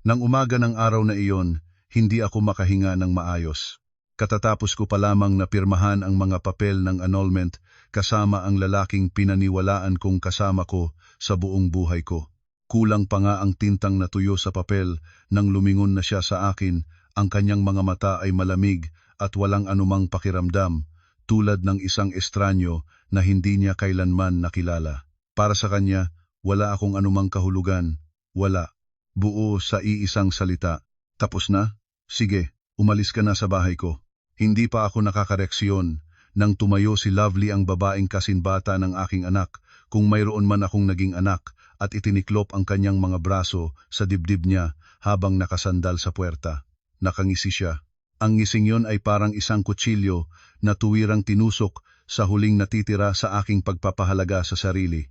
Nang umaga ng araw na iyon, hindi ako makahinga ng maayos. Katatapos ko pa lamang na pirmahan ang mga papel ng annulment kasama ang lalaking pinaniwalaan kong kasama ko sa buong buhay ko. Kulang pa nga ang tintang natuyo sa papel nang lumingon na siya sa akin, ang kanyang mga mata ay malamig at walang anumang pakiramdam, tulad ng isang estranyo na hindi niya kailanman nakilala. Para sa kanya, wala akong anumang kahulugan, wala. Buo sa iisang salita. Tapos na? Sige, umalis ka na sa bahay ko. Hindi pa ako nakakareaksyon nang tumayo si Lovely, ang babaeng kasinbata ng aking anak, kung mayroon man akong naging anak, at itiniklop ang kanyang mga braso sa dibdib niya habang nakasandal sa puwerta. Nakangisi siya. Ang ngising yon ay parang isang kutsilyo na tuwirang tinusok sa huling natitira sa aking pagpapahalaga sa sarili.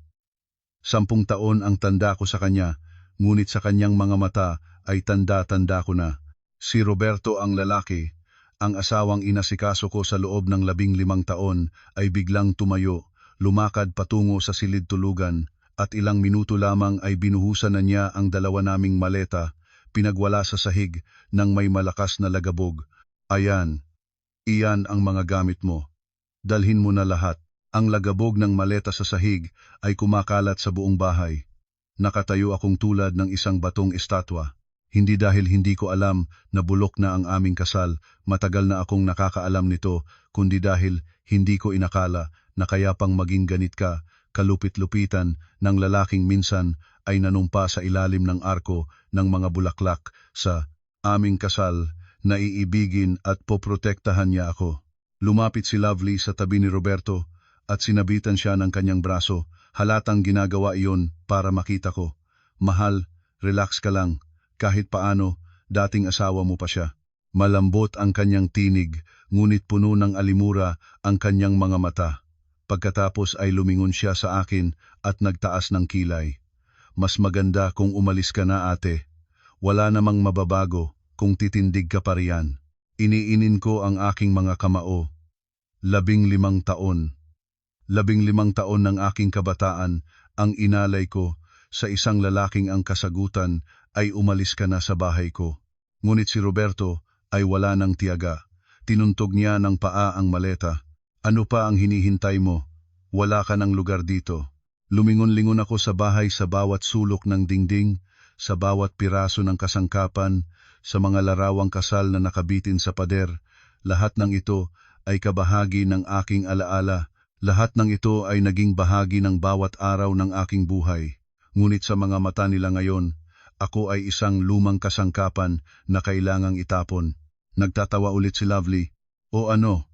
10 taon ang tanda ko sa kanya, ngunit sa kanyang mga mata ay tanda-tanda ko na. Si Roberto ang lalaki, ang asawang inasikaso ko sa loob ng 15 taon, ay biglang tumayo, lumakad patungo sa silid tulugan, at ilang minuto lamang ay binuhusan na niya ang 2 naming maleta, pinagwala sa sahig ng may malakas na lagabog. Ayan, iyan ang mga gamit mo. Dalhin mo na lahat. Ang lagabog ng maleta sa sahig ay kumakalat sa buong bahay. Nakatayo akong tulad ng isang batong estatwa. Hindi dahil hindi ko alam na bulok na ang aming kasal, matagal na akong nakakaalam nito, kundi dahil hindi ko inakala na kaya pang maging ganit ka, kalupit-lupitan ng lalaking minsan ay nanumpa sa ilalim ng arko ng mga bulaklak sa aming kasal, na iibigin at poprotektahan niya ako. Lumapit si Lovely sa tabi ni Roberto at sinabitan siya ng kanyang braso. Halatang ginagawa iyon para makita ko. Mahal, relax ka lang. Kahit paano, dating asawa mo pa siya. Malambot ang kanyang tinig, ngunit puno ng alimura ang kanyang mga mata. Pagkatapos ay lumingon siya sa akin at nagtaas ng kilay. Mas maganda kung umalis ka na, ate. Wala namang mababago kung titindig ka pa riyan. Iniinin ko ang aking mga kamao. 15 taon. 15 taon ng aking kabataan ang inalay ko sa isang lalaking ang kasagutan ay umalis ka na sa bahay ko. Ngunit si Roberto ay wala ng tiyaga. Tinuntog niya ng paa ang maleta. Ano pa ang hinihintay mo? Wala ka ng lugar dito. Lumingon-lingon ako sa bahay, sa bawat sulok ng dingding, sa bawat piraso ng kasangkapan, sa mga larawang kasal na nakabitin sa pader. Lahat ng ito ay kabahagi ng aking alaala. Lahat ng ito ay naging bahagi ng bawat araw ng aking buhay. Ngunit sa mga mata nila ngayon, ako ay isang lumang kasangkapan na kailangang itapon. Nagtatawa ulit si Lovely. O ano?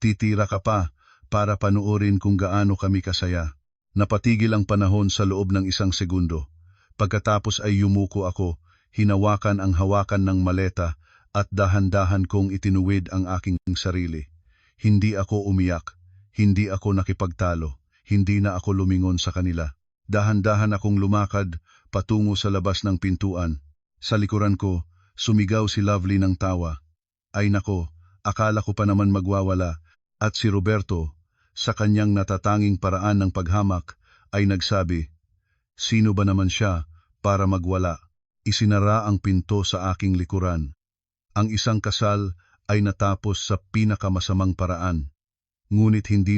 Titira ka pa para panuorin kung gaano kami kasaya. Napatigil ang panahon sa loob ng 1 segundo. Pagkatapos ay yumuko ako, hinawakan ang hawakan ng maleta at dahan-dahan kong itinuwid ang aking sarili. Hindi ako umiyak. Hindi ako nakipagtalo, hindi na ako lumingon sa kanila. Dahan-dahan akong lumakad patungo sa labas ng pintuan. Sa likuran ko, sumigaw si Lovely ng tawa. Ay nako, akala ko pa naman magwawala, at si Roberto, sa kanyang natatanging paraan ng paghamak, ay nagsabi, sino ba naman siya para magwala? Isinara ang pinto sa aking likuran. Ang isang kasal ay natapos sa pinakamasamang paraan. Ngunit hindi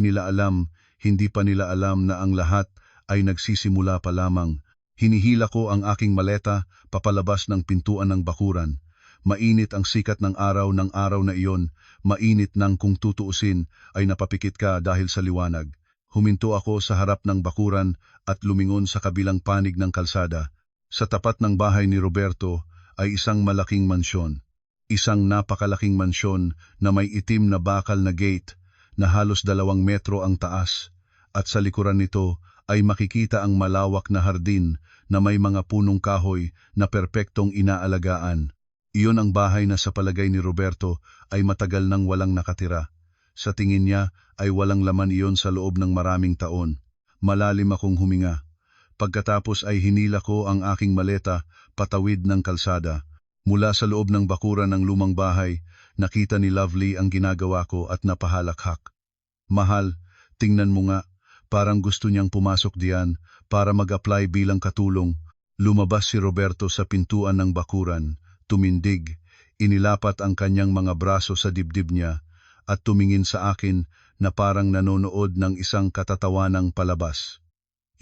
pa nila alam na ang lahat ay nagsisimula pa lamang. Hinihila ko ang aking maleta papalabas ng pintuan ng bakuran. Mainit ang sikat ng araw na iyon, mainit nang kung tutuusin ay napapikit ka dahil sa liwanag. Huminto ako sa harap ng bakuran at lumingon sa kabilang panig ng kalsada. Sa tapat ng bahay ni Roberto ay isang malaking mansyon. Isang napakalaking mansyon na may itim na bakal na gate na halos 2 metro ang taas, at sa likuran nito ay makikita ang malawak na hardin na may mga punong kahoy na perpektong inaalagaan. Iyon ang bahay na sa palagay ni Roberto ay matagal nang walang nakatira. Sa tingin niya ay walang laman iyon sa loob ng maraming taon. Malalim akong huminga. Pagkatapos ay hinila ko ang aking maleta patawid ng kalsada. Mula sa loob ng bakuran ng lumang bahay, nakita ni Lovely ang ginagawa ko at napahalakhak. Mahal, tingnan mo nga, parang gusto niyang pumasok diyan para mag-apply bilang katulong. Lumabas si Roberto sa pintuan ng bakuran, tumindig, inilapat ang kanyang mga braso sa dibdib niya, at tumingin sa akin na parang nanonood ng isang katatawanang palabas.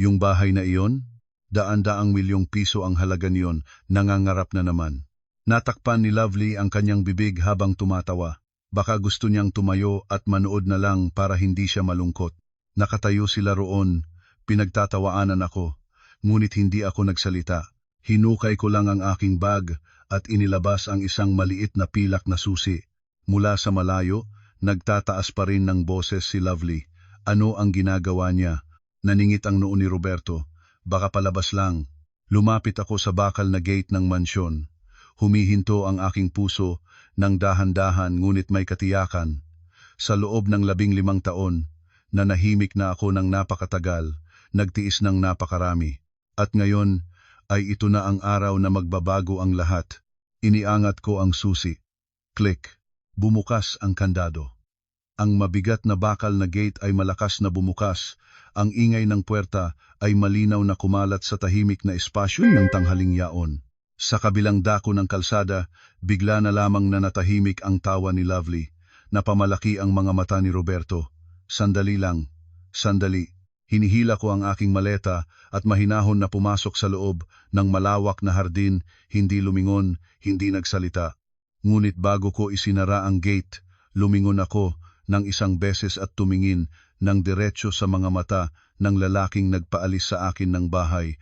Yung bahay na iyon? Daan-daang milyong piso ang halaga niyon, nangangarap na naman. Natakpan ni Lovely ang kanyang bibig habang tumatawa. Baka gusto niyang tumayo at manood na lang para hindi siya malungkot. Nakatayo sila roon, pinagtatawaanan ako, ngunit hindi ako nagsalita. Hinukay ko lang ang aking bag at inilabas ang isang maliit na pilak na susi. Mula sa malayo, nagtataas pa rin ng boses si Lovely. Ano ang ginagawa niya? Naningit ang noo ni Roberto. Baka palabas lang. Lumapit ako sa bakal na gate ng mansyon. Humihinto ang aking puso ng dahan-dahan ngunit may katiyakan. Sa loob ng 15 taon, nanahimik na ako ng napakatagal, nagtiis ng napakarami. At ngayon ay ito na ang araw na magbabago ang lahat. Iniangat ko ang susi. Click. Bumukas ang kandado. Ang mabigat na bakal na gate ay malakas na bumukas. Ang ingay ng puwerta ay malinaw na kumalat sa tahimik na espasyo ng tanghaling yaon. Sa kabilang dako ng kalsada, bigla na lamang na natahimik ang tawa ni Lovely. Napamalaki ang mga mata ni Roberto. Sandali lang. Sandali. Hinihila ko ang aking maleta at mahinahon na pumasok sa loob ng malawak na hardin, hindi lumingon, hindi nagsalita. Ngunit bago ko isinara ang gate, lumingon ako ng isang beses at tumingin ng diretso sa mga mata ng lalaking nagpaalis sa akin ng bahay.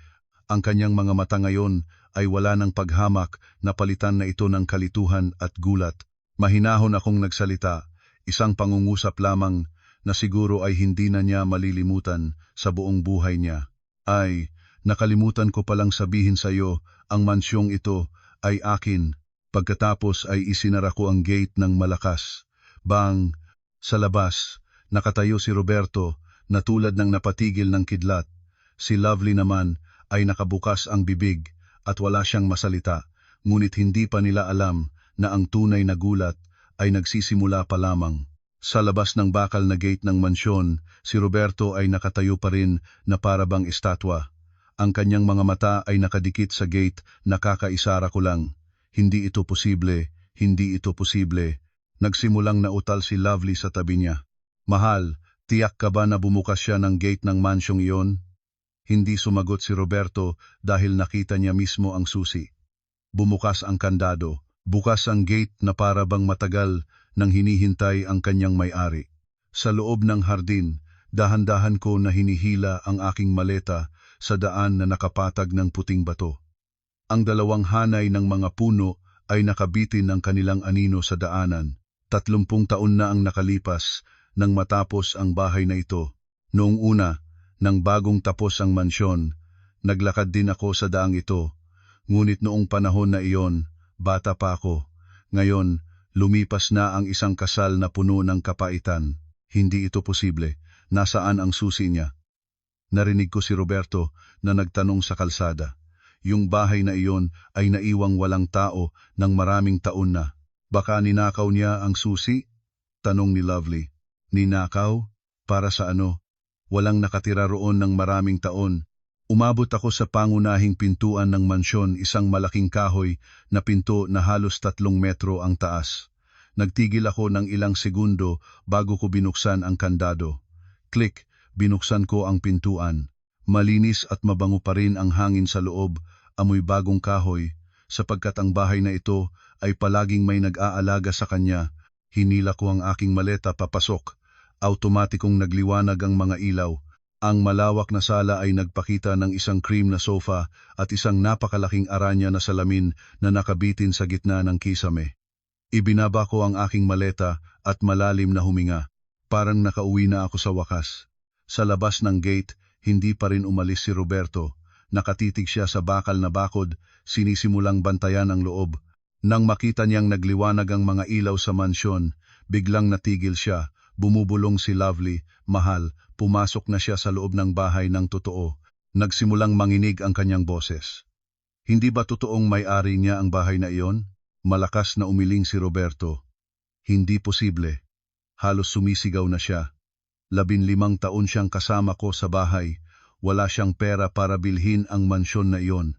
Ang kanyang mga mata ngayon ay wala ng paghamak, napalitan na ito ng kalituhan at gulat. Mahinahon akong nagsalita, isang pangungusap lamang na siguro ay hindi na niya malilimutan sa buong buhay niya. Ay, nakalimutan ko palang sabihin sa iyo, ang mansyong ito ay akin. Pagkatapos ay isinara ko ang gate ng malakas. Bang! Sa labas, nakatayo si Roberto na tulad ng napatigil ng kidlat. Si Lovely naman ay nakabukas ang bibig at wala siyang masalita, ngunit hindi pa nila alam na ang tunay na gulat ay nagsisimula pa lamang. Sa labas ng bakal na gate ng mansyon, si Roberto ay nakatayo pa rin na parabang estatwa. Ang kanyang mga mata ay nakadikit sa gate, nakakaisara ko lang. Hindi ito posible, hindi ito posible. Nagsimulang nautal si Lovely sa tabi niya. Mahal, tiyak ka ba na bumukas siya ng gate ng mansyong iyon? Hindi sumagot si Roberto dahil nakita niya mismo ang susi. Bumukas ang kandado, bukas ang gate na parabang matagal nang hinihintay ang kanyang may-ari. Sa loob ng hardin, dahan-dahan ko na hinihila ang aking maleta sa daan na nakapatag ng puting bato. Ang dalawang hanay ng mga puno ay nakabitin ng kanilang anino sa daanan. 30 taon na ang nakalipas nang matapos ang bahay na ito. Noong una, nang bagong tapos ang mansyon, naglakad din ako sa daang ito. Ngunit noong panahon na iyon, bata pa ako. Ngayon, lumipas na ang isang kasal na puno ng kapaitan. Hindi ito posible. Nasaan ang susi niya? Narinig ko si Roberto na nagtanong sa kalsada. Yung bahay na iyon ay naiwang walang tao ng maraming taon na. Baka ninakaw niya ang susi? Tanong ni Lovely. Ninakaw? Para sa ano? Walang nakatira roon ng maraming taon. Umabot ako sa pangunahing pintuan ng mansyon, isang malaking kahoy na pinto na halos 3 metro ang taas. Nagtigil ako ng ilang segundo bago ko binuksan ang kandado. Click, binuksan ko ang pintuan. Malinis at mabango pa rin ang hangin sa loob, amoy bagong kahoy, sapagkat ang bahay na ito ay palaging may nag-aalaga sa kanya. Hinila ko ang aking maleta papasok. Automatikong nagliwanag ang mga ilaw. Ang malawak na sala ay nagpakita ng isang cream na sofa at isang napakalaking aranya na salamin na nakabitin sa gitna ng kisame. Ibinaba ko ang aking maleta at malalim na huminga. Parang nakauwi na ako sa wakas. Sa labas ng gate, hindi pa rin umalis si Roberto. Nakatitig siya sa bakal na bakod, sinisimulang bantayan ang loob. Nang makita niyang nagliwanag ang mga ilaw sa mansyon, biglang natigil siya. Bumubulong si Lovely, mahal, pumasok na siya sa loob ng bahay ng totoo. Nagsimulang manginig ang kanyang boses. Hindi ba totoong may-ari niya ang bahay na iyon? Malakas na umiling si Roberto. Hindi posible. Halos sumisigaw na siya. 15 taon siyang kasama ko sa bahay. Wala siyang pera para bilhin ang mansyon na iyon.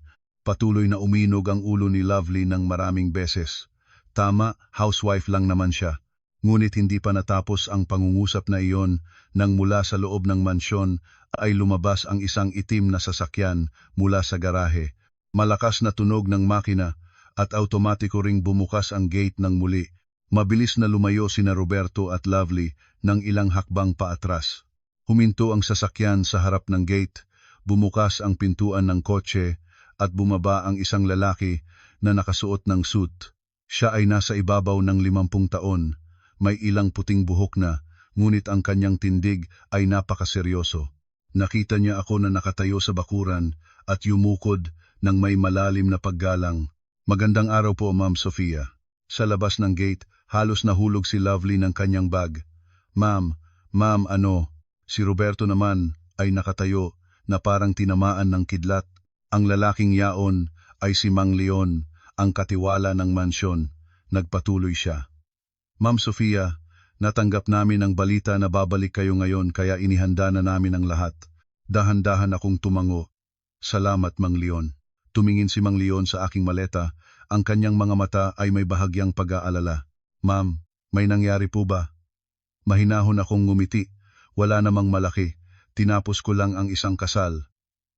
Patuloy na uminog ang ulo ni Lovely ng maraming beses. Tama, housewife lang naman siya. Ngunit hindi pa natapos ang pangungusap na iyon nang mula sa loob ng mansyon ay lumabas ang isang itim na sasakyan mula sa garahe. Malakas na tunog ng makina at automatiko ring bumukas ang gate ng muli. Mabilis na lumayo sina Roberto at Lovely ng ilang hakbang paatras. Huminto ang sasakyan sa harap ng gate, bumukas ang pintuan ng kotse at bumaba ang isang lalaki na nakasuot ng suit. Siya ay nasa ibabaw ng 50 taon. May ilang puting buhok na, ngunit ang kanyang tindig ay napakaseryoso. Nakita niya ako na nakatayo sa bakuran at yumukod ng may malalim na paggalang. Magandang araw po, Ma'am Sofia. Sa labas ng gate, halos nahulog si Lovely ng kanyang bag. Ma'am, si Roberto naman ay nakatayo na parang tinamaan ng kidlat. Ang lalaking yaon ay si Mang Leon, ang katiwala ng mansyon. Nagpatuloy siya. Ma'am Sofia, natanggap namin ang balita na babalik kayo ngayon kaya inihanda na namin ang lahat. Dahan-dahan akong tumango. Salamat, Mang Leon. Tumingin si Mang Leon sa aking maleta. Ang kanyang mga mata ay may bahagyang pag-aalala. Ma'am, may nangyari po ba? Mahinahon akong ngumiti. Wala namang malaki. Tinapos ko lang ang isang kasal.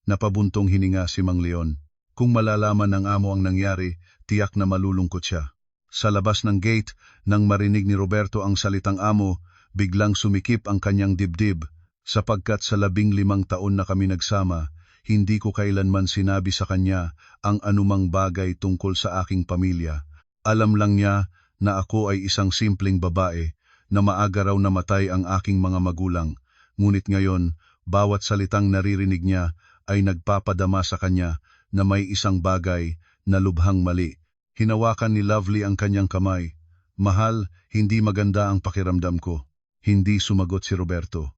Napabuntong hininga si Mang Leon. Kung malalaman ng amo ang nangyari, tiyak na malulungkot siya. Sa labas ng gate, nang marinig ni Roberto ang salitang amo, biglang sumikip ang kanyang dibdib. Sapagkat sa 15 taon na kami nagsama, hindi ko kailanman sinabi sa kanya ang anumang bagay tungkol sa aking pamilya. Alam lang niya na ako ay isang simpleng babae, na maaga raw namatay ang aking mga magulang. Ngunit ngayon, bawat salitang naririnig niya ay nagpapadama sa kanya na may isang bagay na lubhang mali. Hinawakan ni Lovely ang kanyang kamay. Mahal, hindi maganda ang pakiramdam ko. Hindi sumagot si Roberto.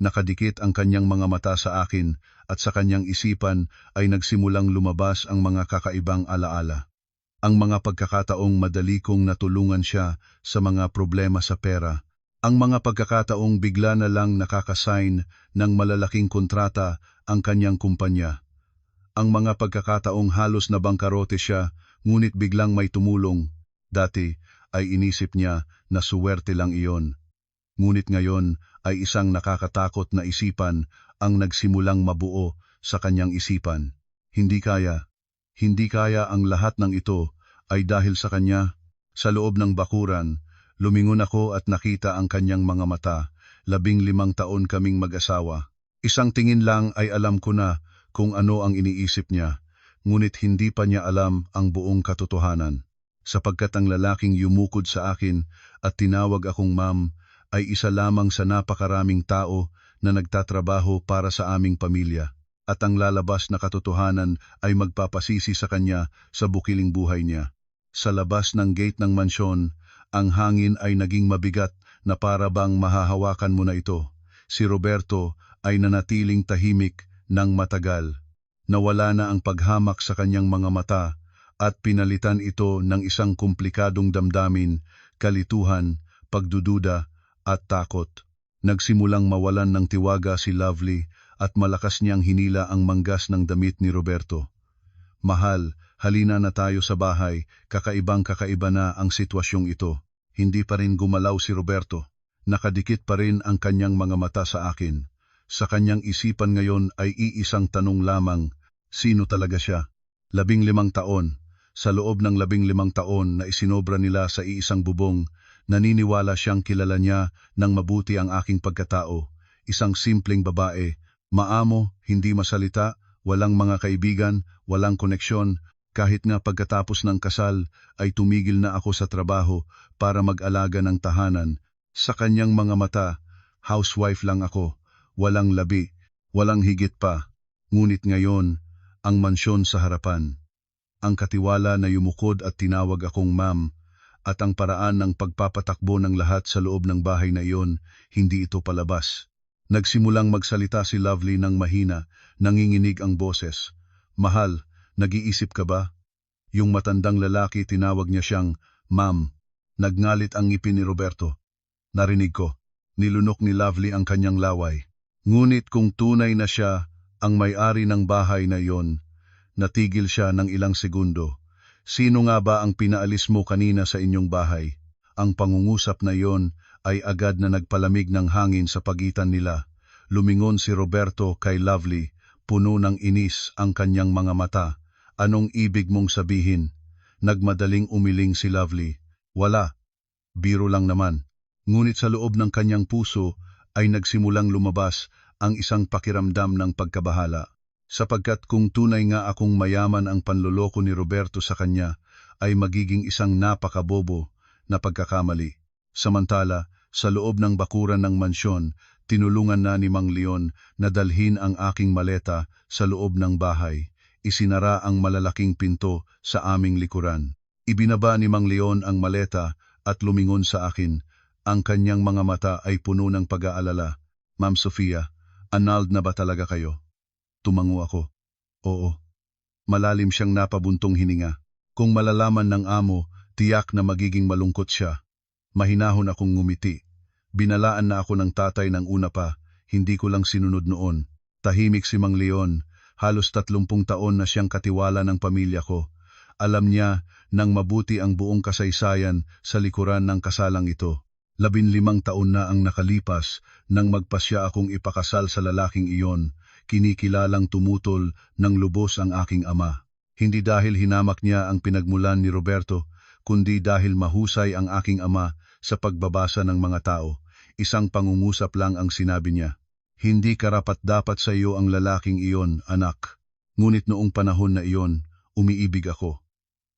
Nakadikit ang kanyang mga mata sa akin at sa kanyang isipan ay nagsimulang lumabas ang mga kakaibang alaala. Ang mga pagkakataong madali kong natulungan siya sa mga problema sa pera. Ang mga pagkakataong bigla na lang nakakasign ng malalaking kontrata ang kanyang kumpanya. Ang mga pagkakataong halos na bangkarote siya, ngunit biglang may tumulong. Dati ay inisip niya na suwerte lang iyon. Ngunit ngayon ay isang nakakatakot na isipan ang nagsimulang mabuo sa kanyang isipan. Hindi kaya ang lahat ng ito ay dahil sa kanya. Sa loob ng bakuran, lumingon ako at nakita ang kanyang mga mata. 15 taon kaming mag-asawa. Isang tingin lang ay alam ko na kung ano ang iniisip niya, ngunit hindi pa niya alam ang buong katotohanan. Sapagkat ang lalaking yumukod sa akin at tinawag akong ma'am ay isa lamang sa napakaraming tao na nagtatrabaho para sa aming pamilya. At ang lalabas na katotohanan ay magpapasisi sa kanya sa bukiling buhay niya. Sa labas ng gate ng mansyon, ang hangin ay naging mabigat na para bang mahahawakan mo na ito. Si Roberto ay nanatiling tahimik ng matagal. Nawala na ang paghamak sa kanyang mga mata at pinalitan ito ng isang komplikadong damdamin, kalituhan, pagdududa at takot. Nagsimulang mawalan ng tiwaga si Lovely at malakas niyang hinila ang manggas ng damit ni Roberto. Mahal, halina na tayo sa bahay, kakaibang-kakaiba na ang sitwasyong ito. Hindi pa rin gumalaw si Roberto. Nakadikit pa rin ang kanyang mga mata sa akin. Sa kanyang isipan ngayon ay iisang tanong lamang, sino talaga siya? 15 taon. Sa loob ng 15 taon na isinobra nila sa iisang bubong, naniniwala siyang kilala niya ng mabuti ang aking pagkatao. Isang simpleng babae, maamo, hindi masalita, walang mga kaibigan, walang koneksyon. Kahit nga pagkatapos ng kasal ay tumigil na ako sa trabaho para mag-alaga ng tahanan. Sa kanyang mga mata, housewife lang ako, walang labi, walang higit pa. Ngunit ngayon, ang mansyon sa harapan. Ang katiwala na yumukod at tinawag akong ma'am, at ang paraan ng pagpapatakbo ng lahat sa loob ng bahay na iyon, hindi ito palabas. Nagsimulang magsalita si Lovely ng mahina, nanginginig ang boses. Mahal, nag-iisip ka ba? Yung matandang lalaki tinawag niya siyang, ma'am. Nagngalit ang ngipin ni Roberto. Narinig ko, nilunok ni Lovely ang kanyang laway. Ngunit kung tunay na siya ang may-ari ng bahay na iyon, Natigil siya ng ilang segundo. Sino nga ba ang pinaalis mo kanina sa inyong bahay? Ang pangungusap na iyon ay agad na nagpalamig ng hangin sa pagitan nila. Lumingon si Roberto kay Lovely, puno ng inis ang kanyang mga mata. Anong ibig mong sabihin? Nagmadaling umiling si Lovely. Wala, biro lang naman. Ngunit sa loob ng kanyang puso ay nagsimulang lumabas ang isang pakiramdam ng pagkabahala. Sapagkat kung tunay nga akong mayaman ang panloloko ni Roberto sa kanya, ay magiging isang napakabobo na pagkakamali. Samantala, sa loob ng bakuran ng mansyon, tinulungan na ni Mang Leon na dalhin ang aking maleta sa loob ng bahay. Isinara ang malalaking pinto sa aming likuran. Ibinaba ni Mang Leon ang maleta at lumingon sa akin. Ang kanyang mga mata ay puno ng pag-aalala. Ma'am Sofia, annulled na ba talaga kayo? Tumango ako. Oo. Malalim siyang napabuntong hininga. Kung malalaman ng amo, tiyak na magiging malungkot siya. Mahinahon akong ngumiti. Binalaan na ako ng tatay ng una pa, hindi ko lang sinunod noon. Tahimik si Mang Leon, halos 30 taon na siyang katiwala ng pamilya ko. Alam niya nang mabuti ang buong kasaysayan sa likuran ng kasalang ito. 15 taon na ang nakalipas nang magpasya akong ipakasal sa lalaking iyon. Kinikilalang tumutol ng lubos ang aking ama. Hindi dahil hinamak niya ang pinagmulan ni Roberto, kundi dahil mahusay ang aking ama sa pagbabasa ng mga tao. Isang pangungusap lang ang sinabi niya. Hindi karapat-dapat sa iyo ang lalaking iyon, anak. Ngunit noong panahon na iyon, umiibig ako.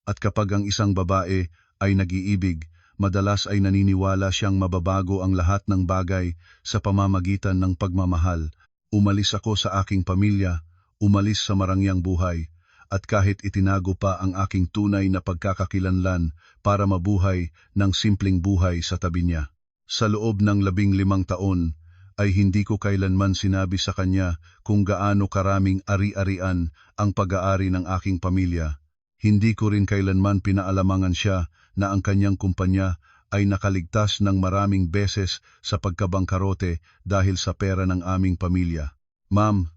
At kapag ang isang babae ay nag-iibig, madalas ay naniniwala siyang mababago ang lahat ng bagay sa pamamagitan ng pagmamahal. Umalis ako sa aking pamilya, umalis sa marangyang buhay, at kahit itinago pa ang aking tunay na pagkakakilanlan para mabuhay ng simpleng buhay sa tabi niya. Sa loob ng 15 taon, ay hindi ko kailanman sinabi sa kanya kung gaano karaming ari-arian ang pag-aari ng aking pamilya. Hindi ko rin kailanman pinaalamangan siya na ang kanyang kumpanya ay nakaligtas ng maraming beses sa pagkabangkarote dahil sa pera ng aming pamilya. Ma'am,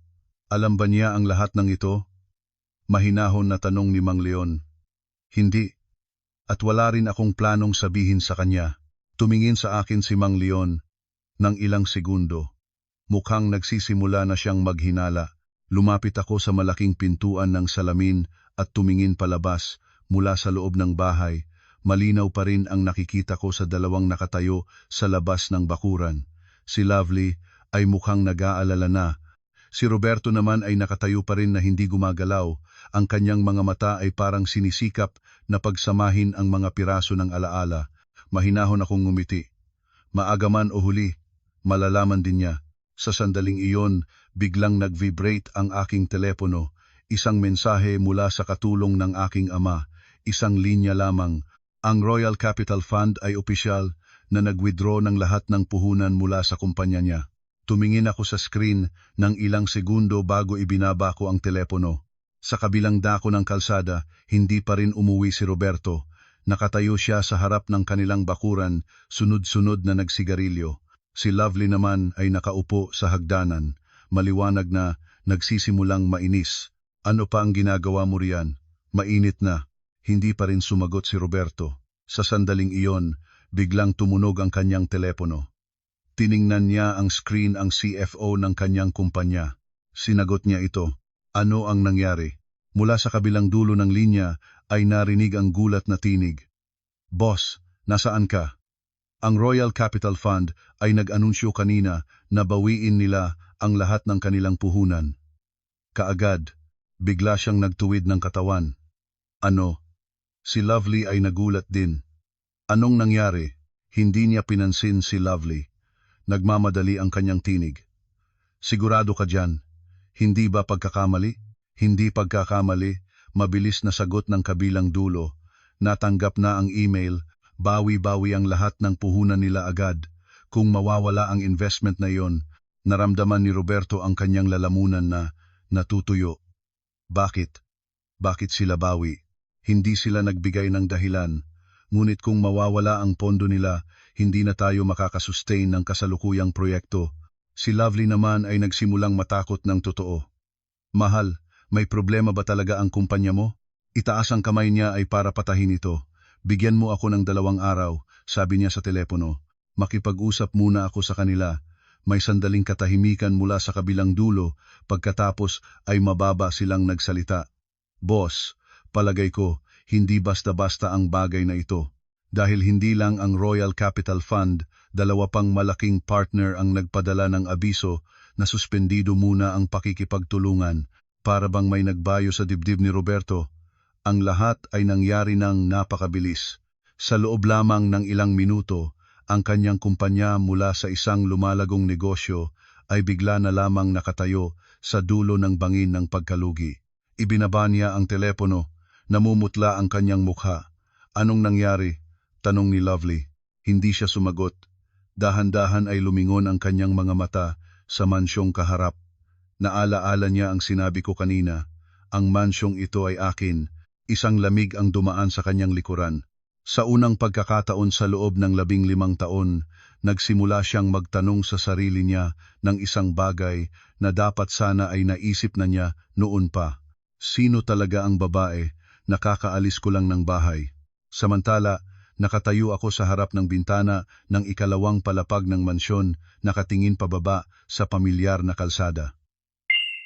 alam ba niya ang lahat ng ito? Mahinahon na tanong ni Mang Leon. Hindi. At wala rin akong planong sabihin sa kanya. Tumingin sa akin si Mang Leon ng ilang segundo. Mukhang nagsisimula na siyang maghinala. Lumapit ako sa malaking pintuan ng salamin at tumingin palabas mula sa loob ng bahay. Malinaw pa rin ang nakikita ko sa dalawang nakatayo sa labas ng bakuran. Si Lovely ay mukhang nag-aalala na. Si Roberto naman ay nakatayo pa rin na hindi gumagalaw. Ang kanyang mga mata ay parang sinisikap na pagsamahin ang mga piraso ng alaala. Mahinahon akong ngumiti. Maaga man o huli, malalaman din niya. Sa sandaling iyon, biglang nag-vibrate ang aking telepono. Isang mensahe mula sa katulong ng aking ama. Isang linya lamang. Ang Royal Capital Fund ay opisyal na nag-withdraw ng lahat ng puhunan mula sa kumpanya niya. Tumingin ako sa screen ng ilang segundo bago ibinaba ko ang telepono. Sa kabilang dako ng kalsada, hindi pa rin umuwi si Roberto. Nakatayo siya sa harap ng kanilang bakuran, sunod-sunod na nagsigarilyo. Si Lovely naman ay nakaupo sa hagdanan, maliwanag na nagsisimulang mainis. Ano pa ang ginagawa mo riyan? Mainit na. Hindi pa rin sumagot si Roberto. Sa sandaling iyon, biglang tumunog ang kanyang telepono. Tiningnan niya ang screen ang CFO ng kanyang kumpanya. Sinagot niya ito. Ano ang nangyari? Mula sa kabilang dulo ng linya ay narinig ang gulat na tinig. Boss, nasaan ka? Ang Royal Capital Fund ay nag-anunsyo kanina na bawiin nila ang lahat ng kanilang puhunan. Kaagad, bigla siyang nagtuwid ng katawan. Ano? Si Lovely ay nagulat din. Anong nangyari? Hindi niya pinansin si Lovely. Nagmamadali ang kanyang tinig. Sigurado ka dyan? Hindi ba pagkakamali? Hindi pagkakamali. Mabilis na sagot ng kabilang dulo. Natanggap na ang email. Bawi-bawi ang lahat ng puhunan nila agad. Kung mawawala ang investment na iyon, naramdaman ni Roberto ang kanyang lalamunan na natutuyo. Bakit? Bakit sila bawi? Hindi sila nagbigay ng dahilan. Ngunit kung mawawala ang pondo nila, hindi na tayo makakasustain ng kasalukuyang proyekto. Si Lovely naman ay nagsimulang matakot ng totoo. Mahal, May problema ba talaga ang kumpanya mo? Itaas ang kamay niya ay para patahin ito. Bigyan mo ako ng 2 araw, sabi niya sa telepono. Makipag-usap muna ako sa kanila. May sandaling katahimikan mula sa kabilang dulo, pagkatapos ay mababa silang nagsalita. Boss, palagay ko, hindi basta-basta ang bagay na ito. Dahil hindi lang ang Royal Capital Fund, 2 pang malaking partner ang nagpadala ng abiso na suspendido muna ang pakikipagtulungan. Para bang may nagbayo sa dibdib ni Roberto. Ang lahat ay nangyari ng napakabilis. Sa loob lamang ng ilang minuto, ang kanyang kumpanya mula sa isang lumalagong negosyo ay bigla na lamang nakatayo sa dulo ng bangin ng pagkalugi. Ibinaba niya ang telepono, namumutla ang kanyang mukha. Anong nangyari? Tanong ni Lovely. Hindi siya sumagot. Dahan-dahan ay lumingon ang kanyang mga mata sa mansyong kaharap. Naalaala niya ang sinabi ko kanina. Ang mansyong ito ay akin. Isang lamig ang dumaan sa kanyang likuran. Sa unang pagkakataon sa loob ng 15 taon, nagsimula siyang magtanong sa sarili niya ng isang bagay na dapat sana ay naisip na niya noon pa. Sino talaga ang babae? Nakakaalis ko lang ng bahay. Samantala, nakatayo ako sa harap ng bintana ng ikalawang palapag ng mansyon, nakatingin pababa sa pamilyar na kalsada.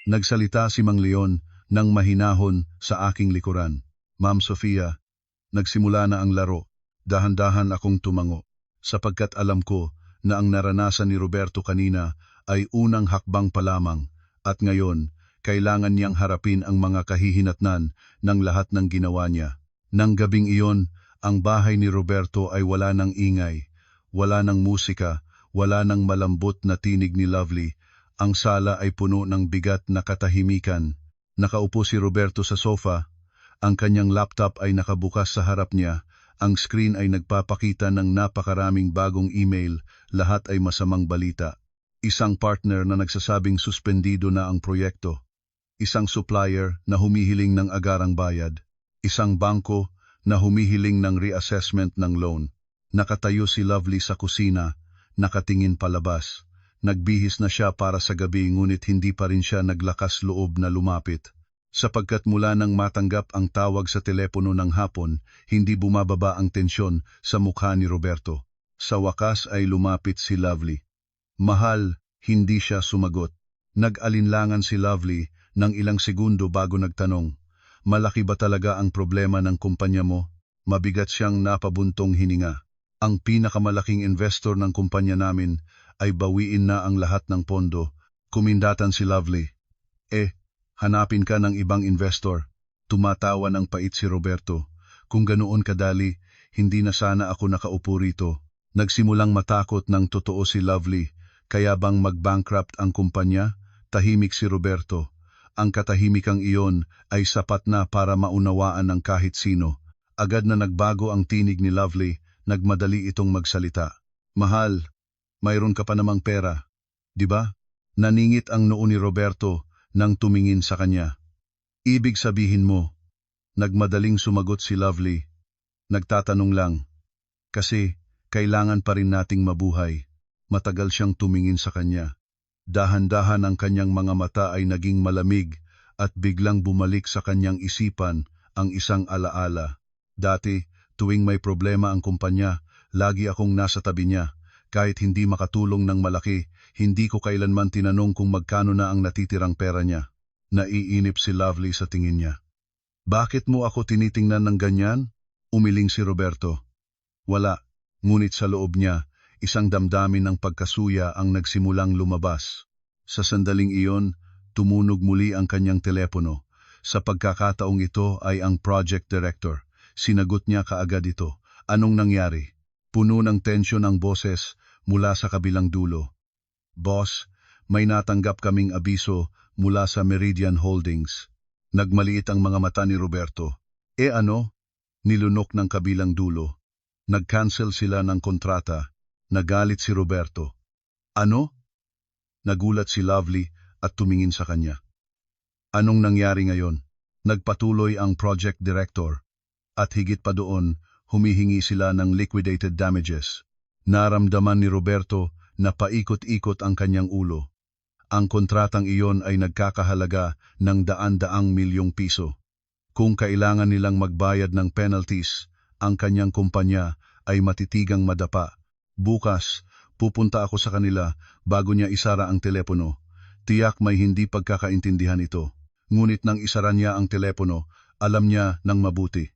Nagsalita si Mang Leon ng mahinahon sa aking likuran. Ma'am Sofia, nagsimula na ang laro. Dahan-dahan akong tumango, sapagkat alam ko na ang naranasan ni Roberto kanina ay unang hakbang pa lamang, at ngayon, kailangan niyang harapin ang mga kahihinatnan ng lahat ng ginawa niya. Nang gabing iyon, ang bahay ni Roberto ay wala ng ingay, wala ng musika, wala ng malambot na tinig ni Lovely. Ang sala ay puno ng bigat na katahimikan. Nakaupo si Roberto sa sofa. Ang kanyang laptop ay nakabukas sa harap niya, ang screen ay nagpapakita ng napakaraming bagong email, lahat ay masamang balita. Isang partner na nagsasabing suspendido na ang proyekto. Isang supplier na humihiling ng agarang bayad. Isang bangko na humihiling ng reassessment ng loan. Nakatayo si Lovely sa kusina, nakatingin palabas. Nagbihis na siya para sa gabi ngunit hindi pa rin siya naglakas loob na lumapit. Sapagkat mula nang matanggap ang tawag sa telepono ng hapon, hindi bumababa ang tensyon sa mukha ni Roberto. Sa wakas ay lumapit si Lovely. Mahal, hindi siya sumagot. Nag-alinlangan si Lovely ng ilang segundo bago nagtanong, malaki ba talaga ang problema ng kumpanya mo? Mabigat siyang napabuntong hininga. Ang pinakamalaking investor ng kumpanya namin ay bawiin na ang lahat ng pondo. Kumindatan si Lovely. Hanapin ka ng ibang investor. Tumatawa ng pait si Roberto. Kung ganoon kadali, hindi na sana ako nakaupo rito. Nagsimulang matakot ng totoo si Lovely. Kaya bang mag-bankrupt ang kumpanya? Tahimik si Roberto. Ang katahimikang iyon ay sapat na para maunawaan ng kahit sino. Agad na nagbago ang tinig ni Lovely, nagmadali itong magsalita. Mahal, mayroon ka pa namang pera, di ba? Naningit ang noo ni Roberto nang tumingin sa kanya. Ibig sabihin mo, nagmadaling sumagot si Lovely. Nagtatanong lang. Kasi, kailangan pa rin nating mabuhay. Matagal siyang tumingin sa kanya. Dahan-dahan ang kanyang mga mata ay naging malamig at biglang bumalik sa kanyang isipan ang isang alaala. Dati, tuwing may problema ang kumpanya, lagi akong nasa tabi niya. Kahit hindi makatulong ng malaki, hindi ko kailanman tinanong kung magkano na ang natitirang pera niya. Naiinip si Lovely sa tingin niya. Bakit mo ako tinitingnan ng ganyan? Umiling si Roberto. Wala, ngunit sa loob niya, isang damdamin ng pagkasuya ang nagsimulang lumabas. Sa sandaling iyon, tumunog muli ang kanyang telepono. Sa pagkakataong ito ay ang project director. Sinagot niya kaagad ito. Anong nangyari? Puno ng tensyon ang boses mula sa kabilang dulo. Boss, may natanggap kaming abiso mula sa Meridian Holdings. Nagmaliit ang mga mata ni Roberto. Ano? Nilunok ng kabilang dulo. Nag-cancel sila ng kontrata. Nagalit si Roberto. Ano? Nagulat si Lovely at tumingin sa kanya. Anong nangyari ngayon? Nagpatuloy ang project director. At higit pa doon, humihingi sila ng liquidated damages. Naramdaman ni Roberto na paikot-ikot ang kanyang ulo. Ang kontratang iyon ay nagkakahalaga ng daan-daang milyong piso. Kung kailangan nilang magbayad ng penalties, ang kanyang kumpanya ay matitigang madapa. Bukas, pupunta ako sa kanila bago niya isara ang telepono. Tiyak may hindi pagkakaintindihan ito. Ngunit nang isara niya ang telepono, alam niya ng mabuti.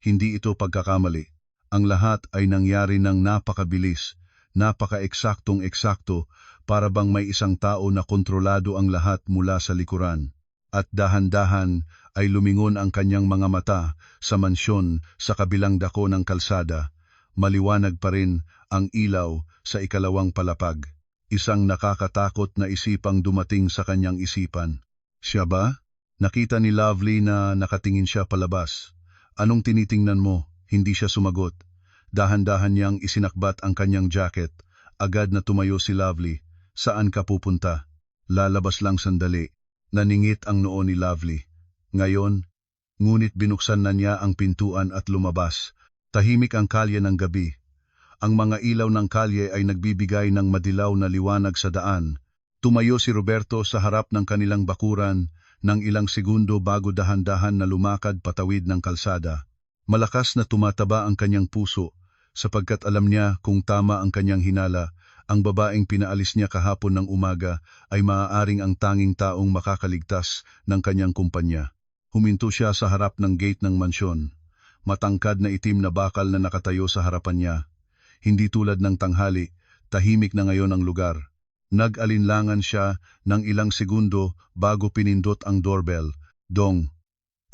Hindi ito pagkakamali. Ang lahat ay nangyari ng napakabilis, napaka-eksaktong-eksakto, para bang may isang tao na kontrolado ang lahat mula sa likuran. At dahan-dahan ay lumingon ang kanyang mga mata sa mansyon sa kabilang dako ng kalsada. Maliwanag pa rin ang ilaw sa ikalawang palapag. Isang nakakatakot na isipang dumating sa kanyang isipan. Siya ba? Nakita ni Lovely na nakatingin siya palabas. Anong tinitingnan mo? Hindi siya sumagot. Dahan-dahan niyang isinakbat ang kanyang jacket. Agad na tumayo si Lovely. Saan ka pupunta? Lalabas lang sandali. Naningit ang noo ni Lovely. Ngayon, ngunit binuksan na niya ang pintuan at lumabas. Tahimik ang kalye ng gabi. Ang mga ilaw ng kalye ay nagbibigay ng madilaw na liwanag sa daan. Tumayo si Roberto sa harap ng kanilang bakuran ng ilang segundo bago dahan-dahan na lumakad patawid ng kalsada. Malakas na tumataba ang kanyang puso sapagkat alam niya kung tama ang kanyang hinala. Ang babaeng pinaalis niya kahapon ng umaga ay maaaring ang tanging taong makakaligtas ng kanyang kumpanya. Huminto siya sa harap ng gate ng mansyon. Matangkad na itim na bakal na nakatayo sa harapan niya. Hindi tulad ng tanghali, tahimik na ngayon ang lugar. Nag-alinlangan siya ng ilang segundo bago pinindot ang doorbell. Dong!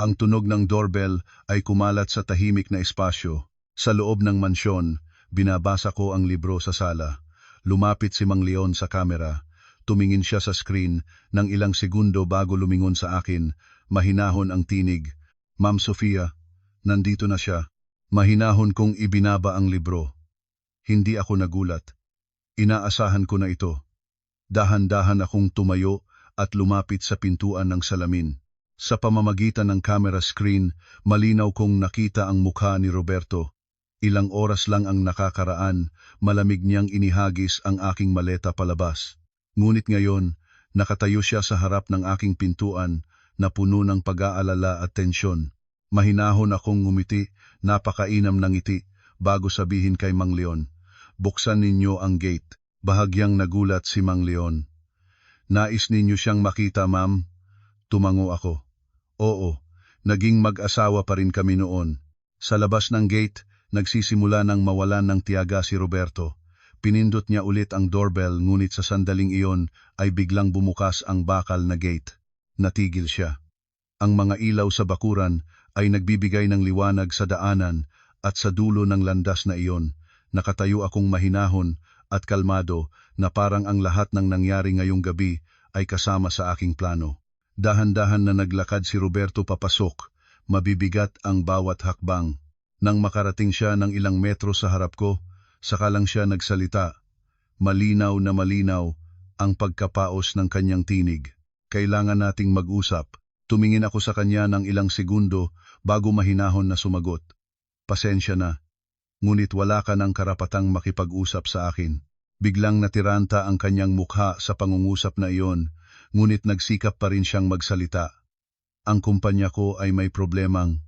Ang tunog ng doorbell ay kumalat sa tahimik na espasyo. Sa loob ng mansyon, binabasa ko ang libro sa sala. Lumapit si Mang Leon sa kamera. Tumingin siya sa screen ng ilang segundo bago lumingon sa akin. Mahinahon ang tinig. Ma'am Sofia, nandito na siya. Mahinahon kong ibinaba ang libro. Hindi ako nagulat. Inaasahan ko na ito. Dahan-dahan akong tumayo at lumapit sa pintuan ng salamin. Sa pamamagitan ng camera screen, malinaw kong nakita ang mukha ni Roberto. Ilang oras lang ang nakakaraan, malamig niyang inihagis ang aking maleta palabas. Ngunit ngayon, nakatayo siya sa harap ng aking pintuan na puno ng pag-aalala at tensyon. Mahinahon akong ngumiti, napakainam ng ngiti, bago sabihin kay Mang Leon, "Buksan ninyo ang gate." Bahagyang nagulat si Mang Leon. "Nais ninyo siyang makita, ma'am?" Tumango ako. "Oo, naging mag-asawa pa rin kami noon." Sa labas ng gate, nagsisimula ng mawalan ng tiyaga si Roberto. Pinindot niya ulit ang doorbell ngunit sa sandaling iyon ay biglang bumukas ang bakal na gate. Natigil siya. Ang mga ilaw sa bakuran ay nagbibigay ng liwanag sa daanan at sa dulo ng landas na iyon. Nakatayo akong mahinahon at kalmado na parang ang lahat ng nangyari ngayong gabi ay kasama sa aking plano. Dahan-dahan na naglakad si Roberto papasok. Mabibigat ang bawat hakbang. Nang makarating siya ng ilang metro sa harap ko, saka lang siya nagsalita. Malinaw na malinaw ang pagkapaos ng kanyang tinig. "Kailangan nating mag-usap." Tumingin ako sa kanya ng ilang segundo bago mahinahon na sumagot. "Pasensya na, ngunit wala ka ng karapatang makipag-usap sa akin." Biglang natiranta ang kanyang mukha sa pangungusap na iyon, ngunit nagsikap pa rin siyang magsalita. "Ang kumpanya ko ay may problemang."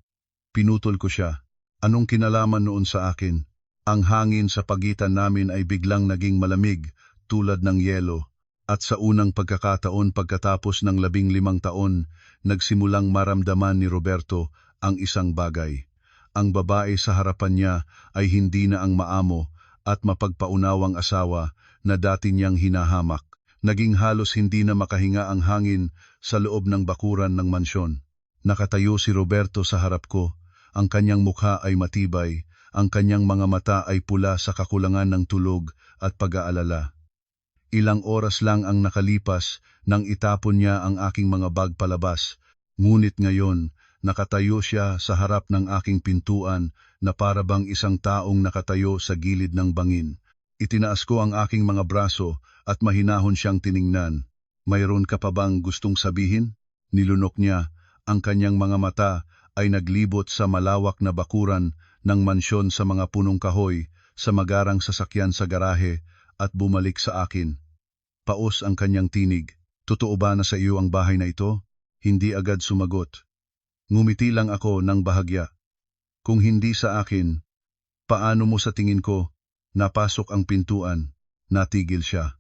Pinutol ko siya. "Anong kinalaman noon sa akin?" Ang hangin sa pagitan namin ay biglang naging malamig, tulad ng yelo. At sa unang pagkakataon pagkatapos ng 15 taon, nagsimulang maramdaman ni Roberto ang isang bagay. Ang babae sa harapan niya ay hindi na ang maamo at mapagpaunawang asawa na dati niyang hinahamak. Naging halos hindi na makahinga ang hangin sa loob ng bakuran ng mansyon. Nakatayo si Roberto sa harap ko. Ang kanyang mukha ay matibay, ang kanyang mga mata ay pula sa kakulangan ng tulog at pag-aalala. Ilang oras lang ang nakalipas nang itapon niya ang aking mga bag palabas, ngunit ngayon nakatayo siya sa harap ng aking pintuan na para bang isang taong nakatayo sa gilid ng bangin. Itinaas ko ang aking mga braso at mahinahon siyang tiningnan. "Mayroon ka pa bang gustong sabihin?" Nilunok niya. Ang kanyang mga mata ay naglibot sa malawak na bakuran ng mansyon sa mga punong kahoy, sa magarang sasakyan sa garahe, at bumalik sa akin. Paos ang kanyang tinig. Totoo ba na sa iyo ang bahay na ito? Hindi agad sumagot. Ngumiti lang ako ng bahagya. Kung hindi sa akin, paano mo sa tingin ko? Napasok ang pintuan. Natigil siya.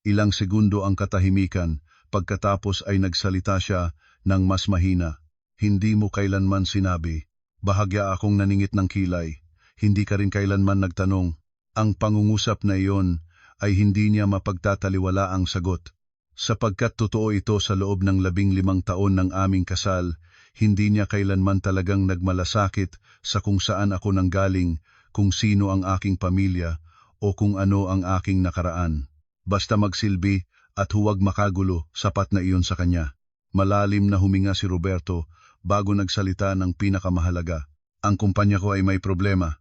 Ilang segundo ang katahimikan, pagkatapos ay nagsalita siya ng mas mahina. Hindi mo kailanman sinabi. Bahagya akong naningit ng kilay. Hindi ka rin kailanman nagtanong. Ang pangungusap na iyon ay hindi niya mapagtataliwala ang sagot. Sapagkat totoo ito sa loob ng 15 taon ng aming kasal, hindi niya kailanman talagang nagmalasakit sa kung saan ako nanggaling, kung sino ang aking pamilya, o kung ano ang aking nakaraan. Basta magsilbi at huwag makagulo, sapat na iyon sa kanya. Malalim na huminga si Roberto bago nagsalita ng pinakamahalaga. Ang kumpanya ko ay may problema.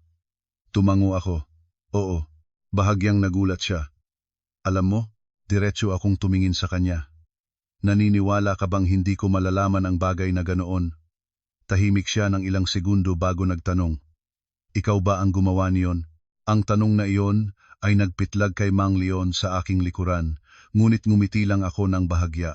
Tumango ako. Oo, bahagyang nagulat siya. Alam mo, diretso akong tumingin sa kanya. Naniniwala ka bang hindi ko malalaman ang bagay na ganoon? Tahimik siya ng ilang segundo bago nagtanong. Ikaw ba ang gumawa niyon? Ang tanong na iyon ay nagpitlag kay Mang Leon sa aking likuran, ngunit ngumiti lang ako ng bahagya.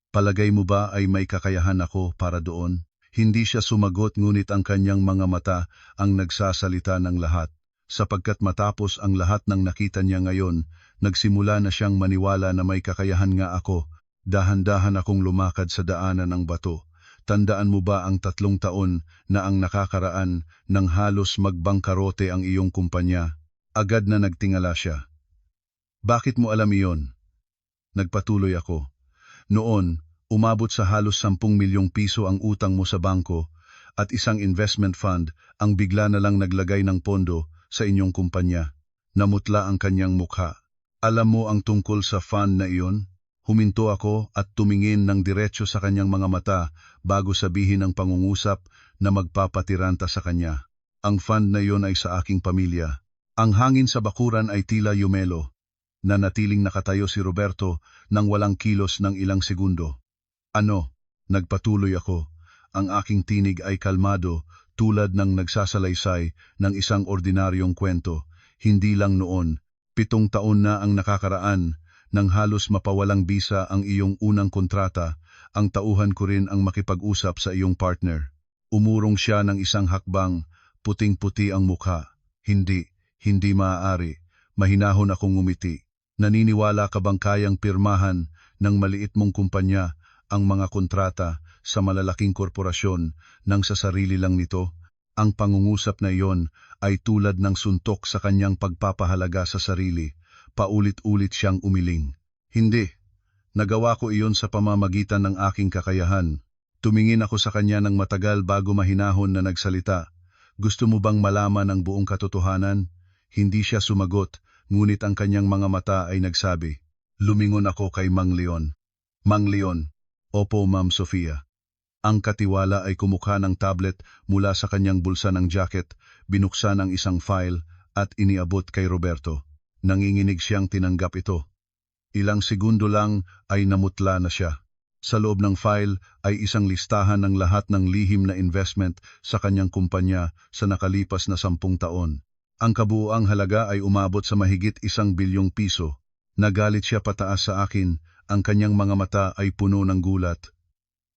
Palagay mo ba ay may kakayahan ako para doon? Hindi siya sumagot ngunit ang kanyang mga mata ang nagsasalita ng lahat. Sapagkat matapos ang lahat ng nakita niya ngayon, nagsimula na siyang maniwala na may kakayahan nga ako. Dahan-dahan akong lumakad sa daanan ng bato. Tandaan mo ba ang 3 taon na ang nakakaraan nang halos magbangkarote ang iyong kumpanya? Agad na nagtingala siya. Bakit mo alam iyon? Nagpatuloy ako. Noon, umabot sa halos 10 milyong piso ang utang mo sa bangko at isang investment fund ang bigla na lang naglagay ng pondo sa inyong kumpanya. Namutla ang kanyang mukha. Alam mo ang tungkol sa fund na iyon? Huminto ako at tumingin ng diretso sa kanyang mga mata bago sabihin ang pangungusap na magpapatiranta sa kanya. Ang fund na iyon ay sa aking pamilya. Ang hangin sa bakuran ay tila yumelo. Nanatiling nakatayo si Roberto nang walang kilos ng ilang segundo. Ano? Nagpatuloy ako. Ang aking tinig ay kalmado, tulad ng nagsasalaysay ng isang ordinaryong kwento. Hindi lang noon, 7 taon na ang nakakaraan, nang halos mapawalang bisa ang iyong unang kontrata, ang tauhan ko rin ang makipag-usap sa iyong partner. Umurong siya ng isang hakbang, puting-puti ang mukha. Hindi maaari. Mahinahon akong ngumiti. Naniniwala ka bang kayang pirmahan ng maliit mong kumpanya ang mga kontrata sa malalaking korporasyon nang sa sarili lang nito? Ang pangungusap na iyon ay tulad ng suntok sa kanyang pagpapahalaga sa sarili. Paulit-ulit siyang umiling. Hindi. Nagawa ko iyon sa pamamagitan ng aking kakayahan. Tumingin ako sa kanya ng matagal bago mahinahon na nagsalita. Gusto mo bang malaman ang buong katotohanan? Hindi siya sumagot, ngunit ang kanyang mga mata ay nagsabi. Lumingon ako kay Mang Leon. Mang Leon. Opo, Ma'am Sofia. Ang katiwala ay kumukha ng tablet mula sa kanyang bulsa ng jacket, binuksan ang isang file at iniabot kay Roberto. Nanginginig siyang tinanggap ito. Ilang segundo lang ay namutla na siya. Sa loob ng file ay isang listahan ng lahat ng lihim na investment sa kanyang kumpanya sa nakalipas na 10 taon. Ang kabuuang halaga ay umabot sa mahigit 1 bilyong piso. Nagalit siya pataas sa akin, ang kanyang mga mata ay puno ng gulat.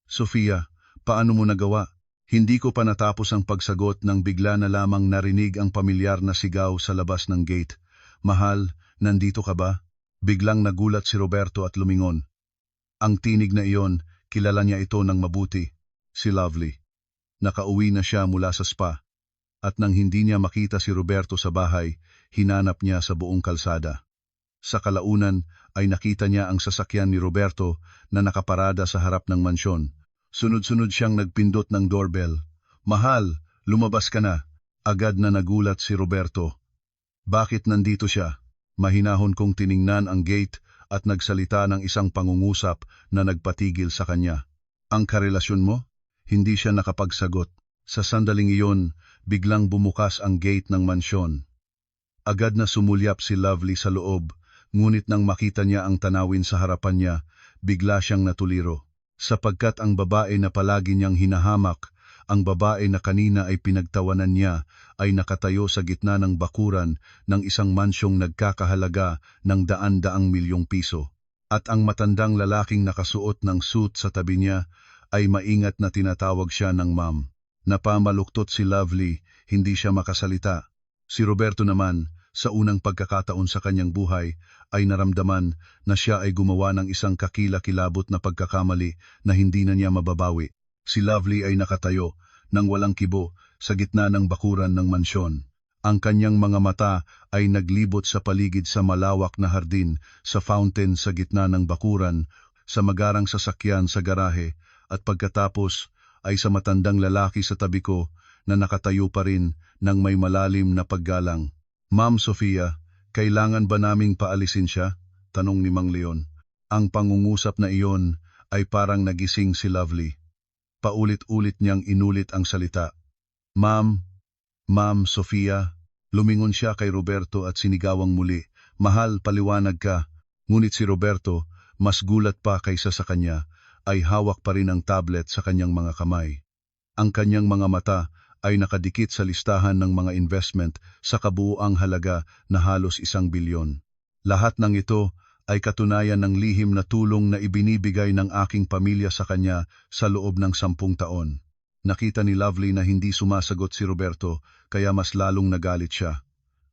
Sofia, paano mo nagawa? Hindi ko pa natapos ang pagsagot nang bigla na lamang narinig ang pamilyar na sigaw sa labas ng gate. Mahal, nandito ka ba? Biglang nagulat si Roberto at lumingon. Ang tinig na iyon, kilala niya ito ng mabuti. Si Lovely. Nakauwi na siya mula sa spa. At nang hindi niya makita si Roberto sa bahay, hinanap niya sa buong kalsada. Sa kalaunan ay nakita niya ang sasakyan ni Roberto na nakaparada sa harap ng mansyon. Sunod-sunod siyang nagpindot ng doorbell. Mahal, lumabas ka na. Agad na nagulat si Roberto. Bakit nandito siya? Mahinahon kong tiningnan ang gate at nagsalita ng isang pangungusap na nagpatigil sa kanya. Ang karelasyon mo? Hindi siya nakapagsagot. Sa sandaling iyon, biglang bumukas ang gate ng mansyon. Agad na sumulyap si Lovely sa loob, ngunit nang makita niya ang tanawin sa harapan niya, bigla siyang natuliro. Sapagkat ang babae na palagi niyang hinahamak, ang babae na kanina ay pinagtawanan niya, ay nakatayo sa gitna ng bakuran ng isang mansyong nagkakahalaga ng daan-daang milyong piso. At ang matandang lalaking nakasuot ng suit sa tabi niya ay maingat na tinatawag siya ng ma'am. Napamaluktot si Lovely, hindi siya makasalita. Si Roberto naman, sa unang pagkakataon sa kanyang buhay, ay naramdaman na siya ay gumawa ng isang kakila-kilabot na pagkakamali na hindi na niya mababawi. Si Lovely ay nakatayo, nang walang kibo, sa gitna ng bakuran ng mansyon. Ang kanyang mga mata ay naglibot sa paligid sa malawak na hardin, sa fountain sa gitna ng bakuran, sa magarang sasakyan sa garahe, at pagkatapos ay sa matandang lalaki sa tabi ko na nakatayo pa rin ng may malalim na paggalang. Ma'am Sofia, kailangan ba naming paalisin siya? Tanong ni Mang Leon. Ang pangungusap na iyon ay parang nagising si Lovely. Paulit-ulit niyang inulit ang salita. Ma'am Sofia. Lumingon siya kay Roberto at sinigawang muli. Mahal, paliwanag ka. Ngunit si Roberto, mas gulat pa kaysa sa kanya, ay hawak pa rin ang tablet sa kanyang mga kamay. Ang kanyang mga mata ay nakadikit sa listahan ng mga investment sa kabuuang halaga na halos 1 bilyon. Lahat ng ito ay katunayan ng lihim na tulong na ibinibigay ng aking pamilya sa kanya sa loob ng 10 taon. Nakita ni Lovely na hindi sumasagot si Roberto, kaya mas lalong nagalit siya.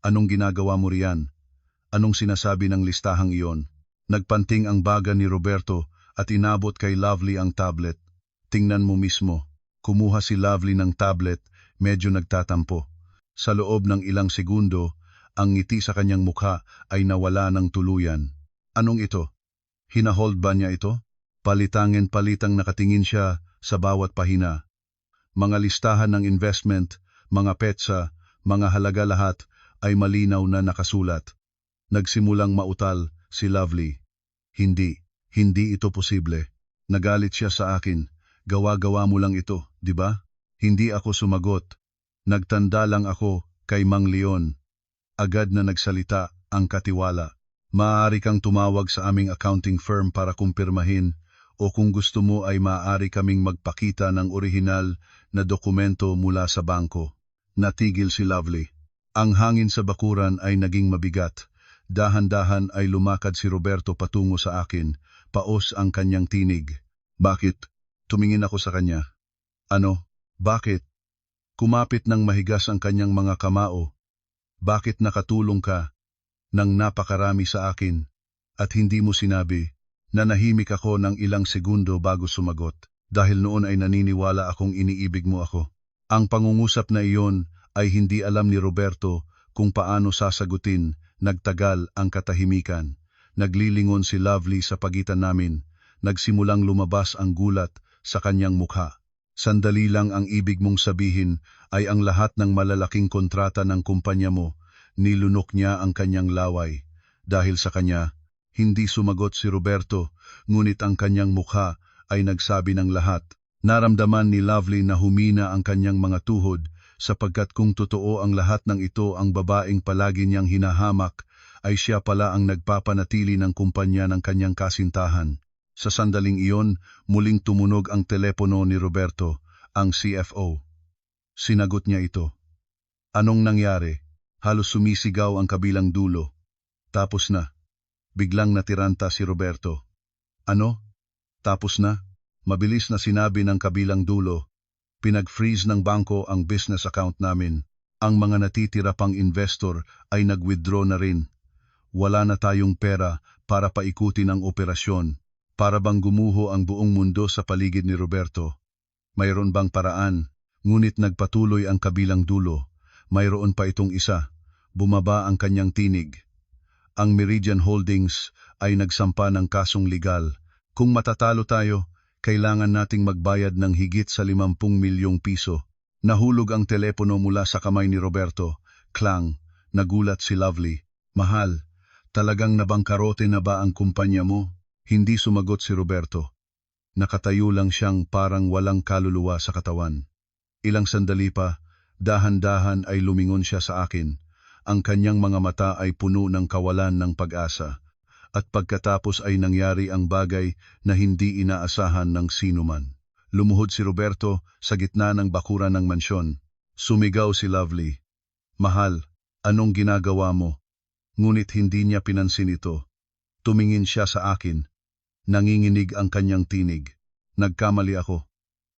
Anong ginagawa mo riyan? Anong sinasabi ng listahang iyon? Nagpanting ang baga ni Roberto at inabot kay Lovely ang tablet. Tingnan mo mismo. Kumuha si Lovely ng tablet, medyo nagtatampo. Sa loob ng ilang segundo, ang ngiti sa kanyang mukha ay nawala ng tuluyan. Anong ito? Hinahold ba niya ito? Palitang nakatingin siya sa bawat pahina. Mga listahan ng investment, mga petsa, mga halaga lahat ay malinaw na nakasulat. Nagsimulang mautal si Lovely. Hindi ito posible. Nagalit siya sa akin. Gawa-gawa mo lang ito, di ba? Hindi ako sumagot. Nagtanda lang ako kay Mang Leon. Agad na nagsalita ang katiwala. Maaari kang tumawag sa aming accounting firm para kumpirmahin, o kung gusto mo ay maaari kaming magpakita ng orihinal na dokumento mula sa bangko. Natigil si Lovely. Ang hangin sa bakuran ay naging mabigat. Dahan-dahan ay lumakad si Roberto patungo sa akin. Paos ang kanyang tinig. Bakit? Tumingin ako sa kanya. Ano? Bakit? Kumapit ng mahigas ang kanyang mga kamao. Bakit nakatulong ka ng napakarami sa akin at hindi mo sinabi? Nanahimik ako ng ilang segundo bago sumagot, dahil noon ay naniniwala akong iniibig mo ako. Ang pangungusap na iyon ay hindi alam ni Roberto kung paano sasagutin. Nagtagal ang katahimikan. Naglilingon si Lovely sa pagitan namin. Nagsimulang lumabas ang gulat sa kanyang mukha. Sandali lang ang ibig mong sabihin ay ang lahat ng malalaking kontrata ng kumpanya mo. Nilunok niya ang kanyang laway. Dahil sa kanya, hindi sumagot si Roberto, ngunit ang kanyang mukha ay nagsabi ng lahat. Naramdaman ni Lovely na humina ang kanyang mga tuhod, sapagkat kung totoo ang lahat ng ito, ang babaeng palagi niyang hinahamak ay siya pala ang nagpapanatili ng kumpanya ng kanyang kasintahan. Sa sandaling iyon, muling tumunog ang telepono ni Roberto, ang CFO. Sinagot niya ito. Anong nangyari? Halos sumisigaw ang kabilang dulo. Tapos na. Biglang natiranta si Roberto. Ano? Tapos na? Mabilis na sinabi ng kabilang dulo. Pinag-freeze ng bangko ang business account namin. Ang mga natitira pang investor ay nag-withdraw na rin. Wala na tayong pera para paikutin ang operasyon. Para bang gumuho ang buong mundo sa paligid ni Roberto. Mayroon bang paraan? Ngunit nagpatuloy ang kabilang dulo. Mayroon pa itong isa. Bumaba ang kanyang tinig. Ang Meridian Holdings ay nagsampa ng kasong legal. Kung matatalo tayo, kailangan nating magbayad ng higit sa 50 milyong piso. Nahulog ang telepono mula sa kamay ni Roberto. Klang, nagulat si Lovely. Mahal, talagang nabangkarote na ba ang kumpanya mo? Hindi sumagot si Roberto. Nakatayo lang siyang parang walang kaluluwa sa katawan. Ilang sandali pa, dahan-dahan ay lumingon siya sa akin. Ang kanyang mga mata ay puno ng kawalan ng pag-asa. At pagkatapos ay nangyari ang bagay na hindi inaasahan ng sinuman. Lumuhod si Roberto sa gitna ng bakuran ng mansyon. Sumigaw si Lovely. Mahal, anong ginagawa mo? Ngunit hindi niya pinansin ito. Tumingin siya sa akin. Nanginginig ang kanyang tinig. Nagkamali ako.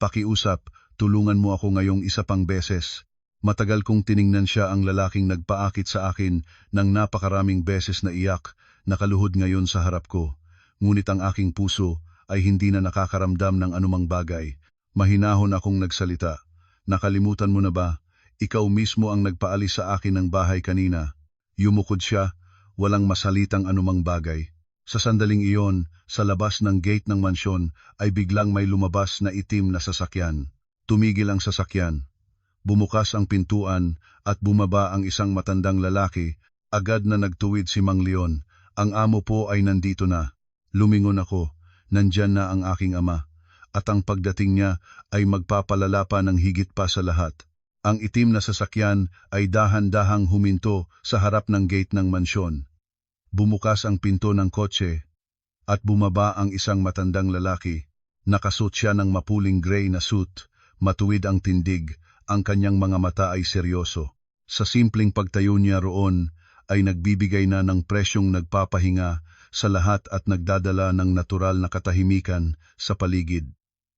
Pakiusap, tulungan mo ako ngayong isa pang beses. Matagal kong tiningnan siya ang lalaking nagpaakit sa akin ng napakaraming beses na iyak, nakaluhod ngayon sa harap ko. Ngunit ang aking puso ay hindi na nakakaramdam ng anumang bagay. Mahinahon akong nagsalita. Nakalimutan mo na ba? Ikaw mismo ang nagpaalis sa akin ng bahay kanina. Yumukod siya, walang masalitang anumang bagay. Sa sandaling iyon, sa labas ng gate ng mansyon ay biglang may lumabas na itim na sasakyan. Tumigil ang sasakyan. Bumukas ang pintuan at bumaba ang isang matandang lalaki. Agad na nagtuwid si Mang Leon. Ang amo po ay nandito na. Lumingon ako. Nandyan na ang aking ama. At ang pagdating niya ay magpapalala pa ng higit pa sa lahat. Ang itim na sasakyan ay dahan-dahang huminto sa harap ng gate ng mansyon. Bumukas ang pinto ng kotse at bumaba ang isang matandang lalaki. Nakasuot siya ng mapuling gray na suit, matuwid ang tindig, ang kanyang mga mata ay seryoso. Sa simpleng pagtayo niya roon ay nagbibigay na ng presyong nagpapahinga sa lahat at nagdadala ng natural na katahimikan sa paligid.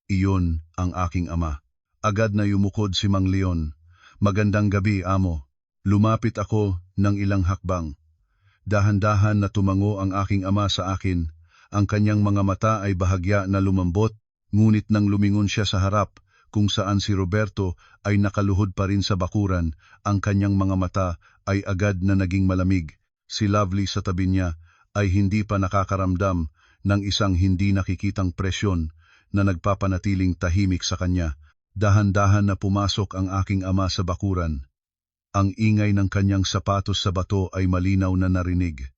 Iyon ang aking ama. Agad na yumukod si Mang Leon. Magandang gabi, amo. Lumapit ako ng ilang hakbang. Dahan-dahan na tumango ang aking ama sa akin. Ang kanyang mga mata ay bahagya na lumambot, ngunit nang lumingon siya sa harap, kung saan si Roberto ay nakaluhod pa rin sa bakuran, ang kanyang mga mata ay agad na naging malamig. Si Lovely sa tabi niya ay hindi pa nakakaramdam ng isang hindi nakikitang presyon na nagpapanatiling tahimik sa kanya. Dahan-dahan na pumasok ang aking ama sa bakuran. Ang ingay ng kanyang sapatos sa bato ay malinaw na narinig.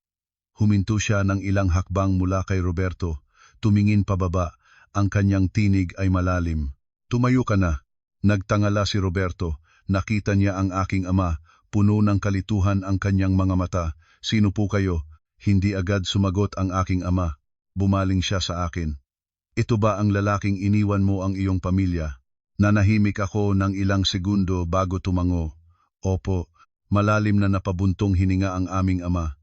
Huminto siya ng ilang hakbang mula kay Roberto. Tumingin pababa, ang kanyang tinig ay malalim. Tumayo ka na. Nagtangala si Roberto. Nakita niya ang aking ama. Puno ng kalituhan ang kanyang mga mata. Sino po kayo? Hindi agad sumagot ang aking ama. Bumaling siya sa akin. Ito ba ang lalaking iniwan mo ang iyong pamilya? Nanahimik ako ng ilang segundo bago tumango. Opo, malalim na napabuntong hininga ang aming ama.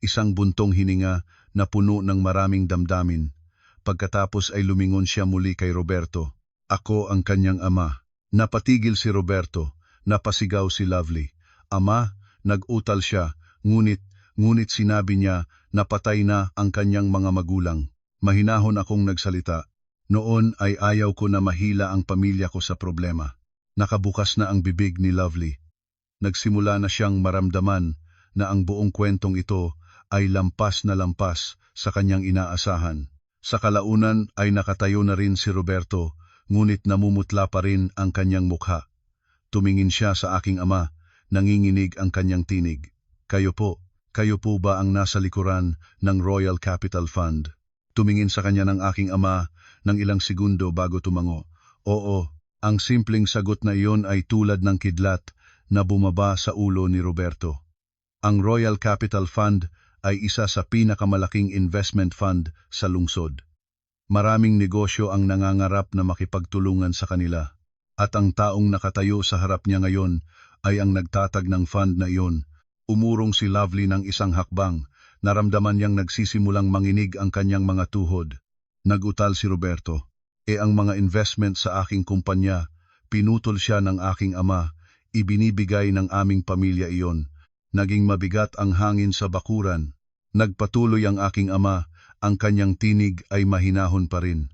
Isang buntong hininga na puno ng maraming damdamin. Pagkatapos ay lumingon siya muli kay Roberto. Ako ang kanyang ama. Napatigil si Roberto. Napasigaw si Lovely. Ama, nag-utal siya. Ngunit sinabi niya na patay na ang kanyang mga magulang. Mahinahon akong nagsalita. Noon ay ayaw ko na mahila ang pamilya ko sa problema. Nakabukas na ang bibig ni Lovely. Nagsimula na siyang maramdaman na ang buong kwentong ito ay lampas na lampas sa kanyang inaasahan. Sa kalaunan ay nakatayo na rin si Roberto, ngunit namumutla pa rin ang kanyang mukha. Tumingin siya sa aking ama, nanginginig ang kanyang tinig. Kayo po ba ang nasa likuran ng Royal Capital Fund? Tumingin sa kanya ng aking ama ng ilang segundo bago tumango. Oo, ang simpleng sagot na iyon ay tulad ng kidlat na bumaba sa ulo ni Roberto. Ang Royal Capital Fund ay isa sa pinakamalaking investment fund sa lungsod. Maraming negosyo ang nangangarap na makipagtulungan sa kanila, at ang taong nakatayo sa harap niya ngayon ay ang nagtatag ng fund na iyon. Umurong si Lovely ng isang hakbang, naramdaman niyang nagsisimulang manginig ang kanyang mga tuhod. Nagutal si Roberto. Ang mga investment sa aking kumpanya, pinutol siya ng aking ama. Ibinibigay ng aming pamilya iyon. Naging mabigat ang hangin sa bakuran. Nagpatuloy ang aking ama, ang kanyang tinig ay mahinahon pa rin.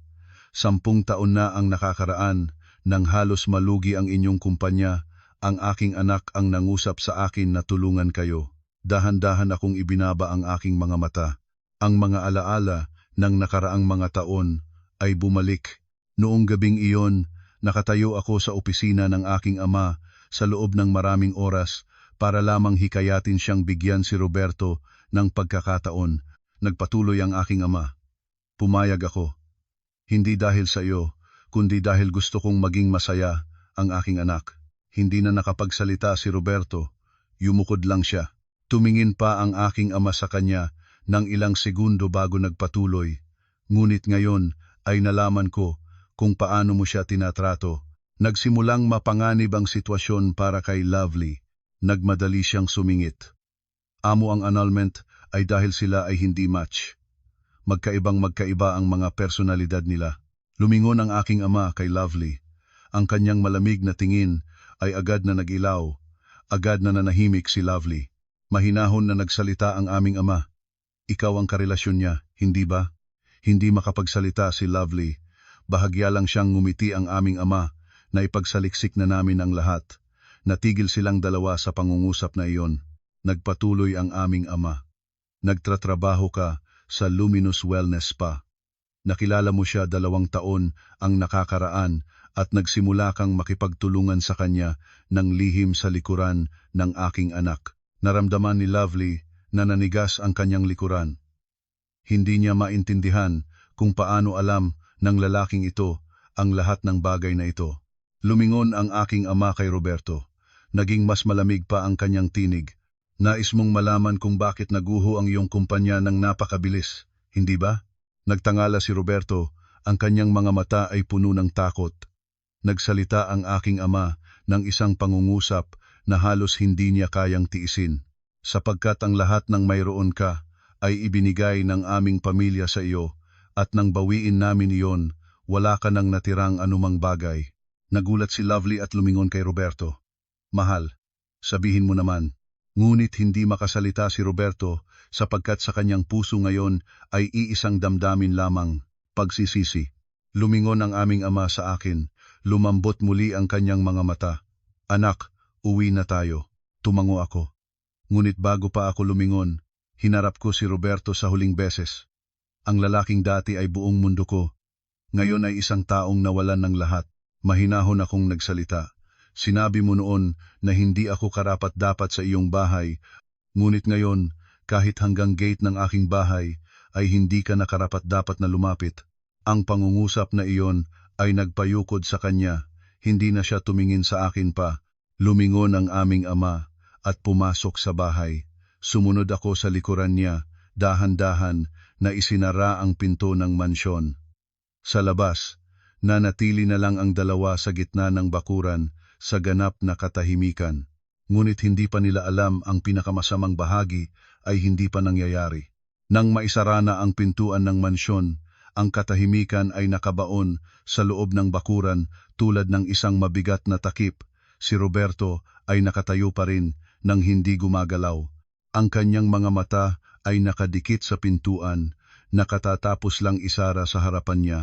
10 taon na ang nakakaraan, nang halos malugi ang inyong kumpanya, ang aking anak ang nangusap sa akin na tulungan kayo. Dahan-dahan akong ibinaba ang aking mga mata. Ang mga alaala ng nakaraang mga taon ay bumalik. Noong gabing iyon, nakatayo ako sa opisina ng aking ama, sa loob ng maraming oras para lamang hikayatin siyang bigyan si Roberto ng pagkakataon. Nagpatuloy ang aking ama. Pumayag ako. Hindi dahil sa iyo, kundi dahil gusto kong maging masaya ang aking anak. Hindi na nakapagsalita si Roberto. Yumukod lang siya. Tumingin pa ang aking ama sa kanya ng ilang segundo bago nagpatuloy. Ngunit ngayon ay nalaman ko kung paano mo siya tinatrato. Nagsimulang mapanganib ang sitwasyon para kay Lovely. Nagmadali siyang sumingit. Amo ang annulment ay dahil sila ay hindi match. magkaiba ang mga personalidad nila. Lumingon ang aking ama kay Lovely. Ang kanyang malamig na tingin ay agad na nag-ilaw, agad na nanahimik si Lovely. Mahinahon na nagsalita ang aming ama. Ikaw ang karelasyon niya, hindi ba? Hindi makapagsalita si Lovely. Bahagya lang siyang ngumiti ang aming ama na ipagsaliksik na namin ang lahat. Natigil silang dalawa sa pangungusap na iyon. Nagpatuloy ang aming ama. Nagtratrabaho ka sa Luminous Wellness Spa. Nakilala mo siya 2 taon ang nakakaraan at nagsimula kang makipagtulungan sa kanya ng lihim sa likuran ng aking anak. Naramdaman ni Lovely na nanigas ang kanyang likuran. Hindi niya maintindihan kung paano alam ng lalaking ito ang lahat ng bagay na ito. Lumingon ang aking ama kay Roberto. Naging mas malamig pa ang kanyang tinig. Nais mong malaman kung bakit naguho ang iyong kumpanya ng napakabilis, hindi ba? Nagtangala si Roberto, ang kanyang mga mata ay puno ng takot. Nagsalita ang aking ama ng isang pangungusap na halos hindi niya kayang tiisin. Sapagkat ang lahat ng mayroon ka ay ibinigay ng aming pamilya sa iyo at nang bawiin namin iyon, wala ka nang natirang anumang bagay. Nagulat si Lovely at lumingon kay Roberto. Mahal, sabihin mo naman. Ngunit hindi makasalita si Roberto sapagkat sa kanyang puso ngayon ay iisang damdamin lamang, pagsisisi. Lumingon ang aming ama sa akin, lumambot muli ang kanyang mga mata. Anak, uwi na tayo. Tumango ako. Ngunit bago pa ako lumingon, hinarap ko si Roberto sa huling beses. Ang lalaking dati ay buong mundo ko. Ngayon ay isang taong nawalan ng lahat. Mahinahon akong nagsalita. Sinabi mo noon na hindi ako karapat-dapat sa iyong bahay, ngunit ngayon, kahit hanggang gate ng aking bahay, ay hindi ka na karapat-dapat na lumapit. Ang pangungusap na iyon ay nagpayukod sa kanya, hindi na siya tumingin sa akin pa. Lumingon ang aming ama at pumasok sa bahay. Sumunod ako sa likuran niya, dahan-dahan na isinara ang pinto ng mansyon. Sa labas, nanatili na lang ang dalawa sa gitna ng bakuran, sa ganap na katahimikan. Ngunit hindi pa nila alam ang pinakamasamang bahagi ay hindi pa nangyayari. Nang maisara na ang pintuan ng mansyon, ang katahimikan ay nakabaon sa loob ng bakuran tulad ng isang mabigat na takip. Si Roberto ay nakatayo pa rin nang hindi gumagalaw. Ang kanyang mga mata ay nakadikit sa pintuan, nakatatapos lang isara sa harapan niya,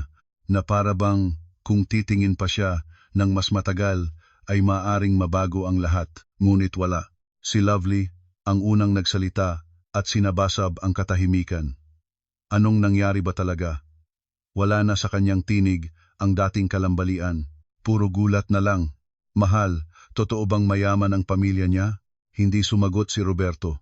na para bang kung titingin pa siya ng mas matagal, ay maaring mabago ang lahat, ngunit wala. Si Lovely, ang unang nagsalita at sinabasab ang katahimikan. Anong nangyari ba talaga? Wala na sa kanyang tinig ang dating kalambalian. Puro gulat na lang. Mahal, totoo bang mayaman ang pamilya niya? Hindi sumagot si Roberto.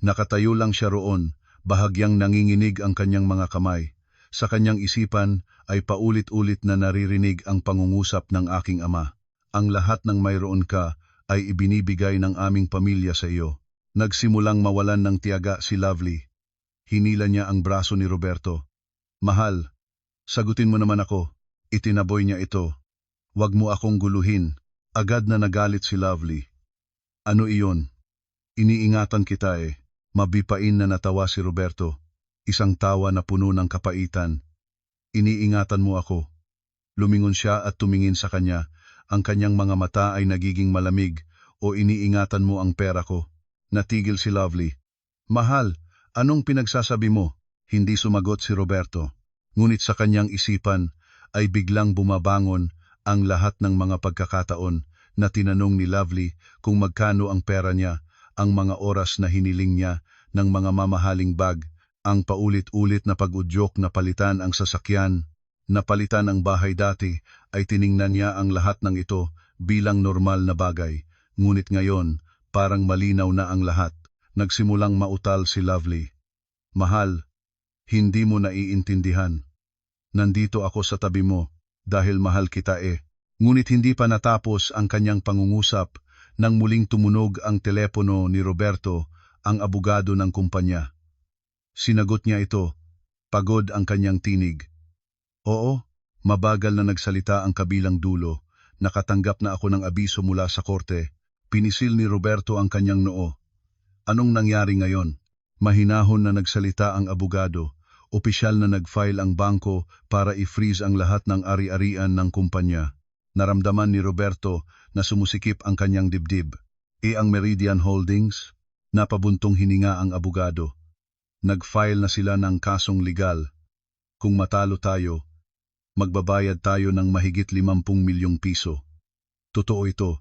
Nakatayo lang siya roon, bahagyang nanginginig ang kanyang mga kamay. Sa kanyang isipan ay paulit-ulit na naririnig ang pangungusap ng aking ama. Ang lahat ng mayroon ka ay ibinibigay ng aming pamilya sa iyo. Nagsimulang mawalan ng tiyaga si Lovely. Hinila niya ang braso ni Roberto. Mahal, sagutin mo naman ako. Itinaboy niya ito. Huwag mo akong guluhin. Agad na nagalit si Lovely. Ano iyon? Iniingatan kita eh. Mabipain na natawa si Roberto. Isang tawa na puno ng kapaitan. Iniingatan mo ako. Lumingon siya at tumingin sa kanya. Ang kanyang mga mata ay nagiging malamig. O iniingatan mo ang pera ko. Natigil si Lovely. Mahal, anong pinagsasabi mo? Hindi sumagot si Roberto. Ngunit sa kanyang isipan ay biglang bumabangon ang lahat ng mga pagkakataon na tinanong ni Lovely kung magkano ang pera niya, ang mga oras na hiniling niya ng mga mamahaling bag, ang paulit-ulit na pag-udyok na palitan ang sasakyan, na palitan ang bahay dati, ay tiningnan niya ang lahat ng ito bilang normal na bagay. Ngunit ngayon, parang malinaw na ang lahat. Nagsimulang mautal si Lovely. Mahal, hindi mo naiintindihan. Nandito ako sa tabi mo dahil mahal kita eh. Ngunit hindi pa natapos ang kanyang pangungusap nang muling tumunog ang telepono ni Roberto, ang abogado ng kumpanya. Sinagot niya ito. Pagod ang kanyang tinig. Oo, mabagal na nagsalita ang kabilang dulo. Nakatanggap na ako ng abiso mula sa korte. Pinisil ni Roberto ang kanyang noo. Anong nangyari ngayon? Mahinahon na nagsalita ang abogado. Opisyal na nag-file ang bangko para i-freeze ang lahat ng ari-arian ng kumpanya. Naramdaman ni Roberto na sumusikip ang kanyang dibdib. Ang Meridian Holdings, napabuntong hininga ang abogado. Nag-file na sila ng kasong legal. Kung matalo tayo, magbabayad tayo ng mahigit 50 milyong piso. Totoo ito,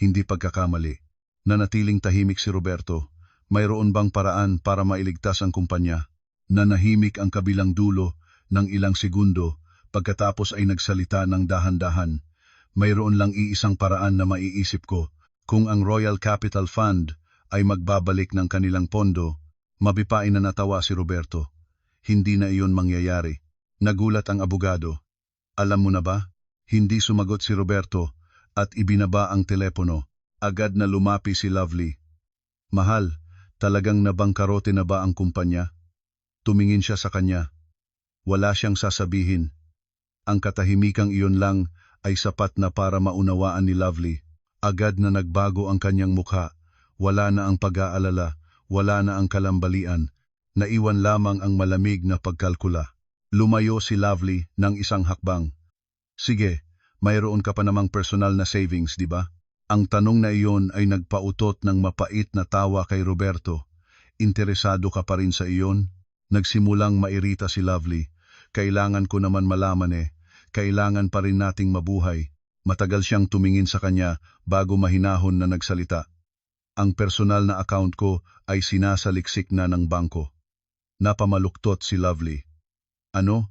hindi pagkakamali. Nanatiling tahimik si Roberto. Mayroon bang paraan para mailigtas ang kumpanya? Nanahimik ang kabilang dulo ng ilang segundo pagkatapos ay nagsalita ng dahan-dahan. Mayroon lang iisang paraan na maiisip ko. Kung ang Royal Capital Fund ay magbabalik ng kanilang pondo, mabipain na natawa si Roberto. Hindi na iyon mangyayari. Nagulat ang abogado. Alam mo na ba? Hindi sumagot si Roberto at ibinaba ang telepono. Agad na lumapi si Lovely. Mahal, talagang nabangkarote na ba ang kumpanya? Tumingin siya sa kanya. Wala siyang sasabihin. Ang katahimikang iyon lang ay sapat na para maunawaan ni Lovely. Agad na nagbago ang kanyang mukha. Wala na ang pag-aalala, wala na ang kalambalian. Naiwan lamang ang malamig na pagkalkula. Lumayo si Lovely ng isang hakbang. Sige, mayroon ka pa namang personal na savings, di ba? Ang tanong na iyon ay nagpautot ng mapait na tawa kay Roberto. Interesado ka pa rin sa iyon? Nagsimulang mairita si Lovely. Kailangan ko naman malaman kailangan pa rin nating mabuhay. Matagal siyang tumingin sa kanya bago mahinahon na nagsalita. Ang personal na account ko ay sinasaliksik na ng bangko. Napamaluktot si Lovely. Ano?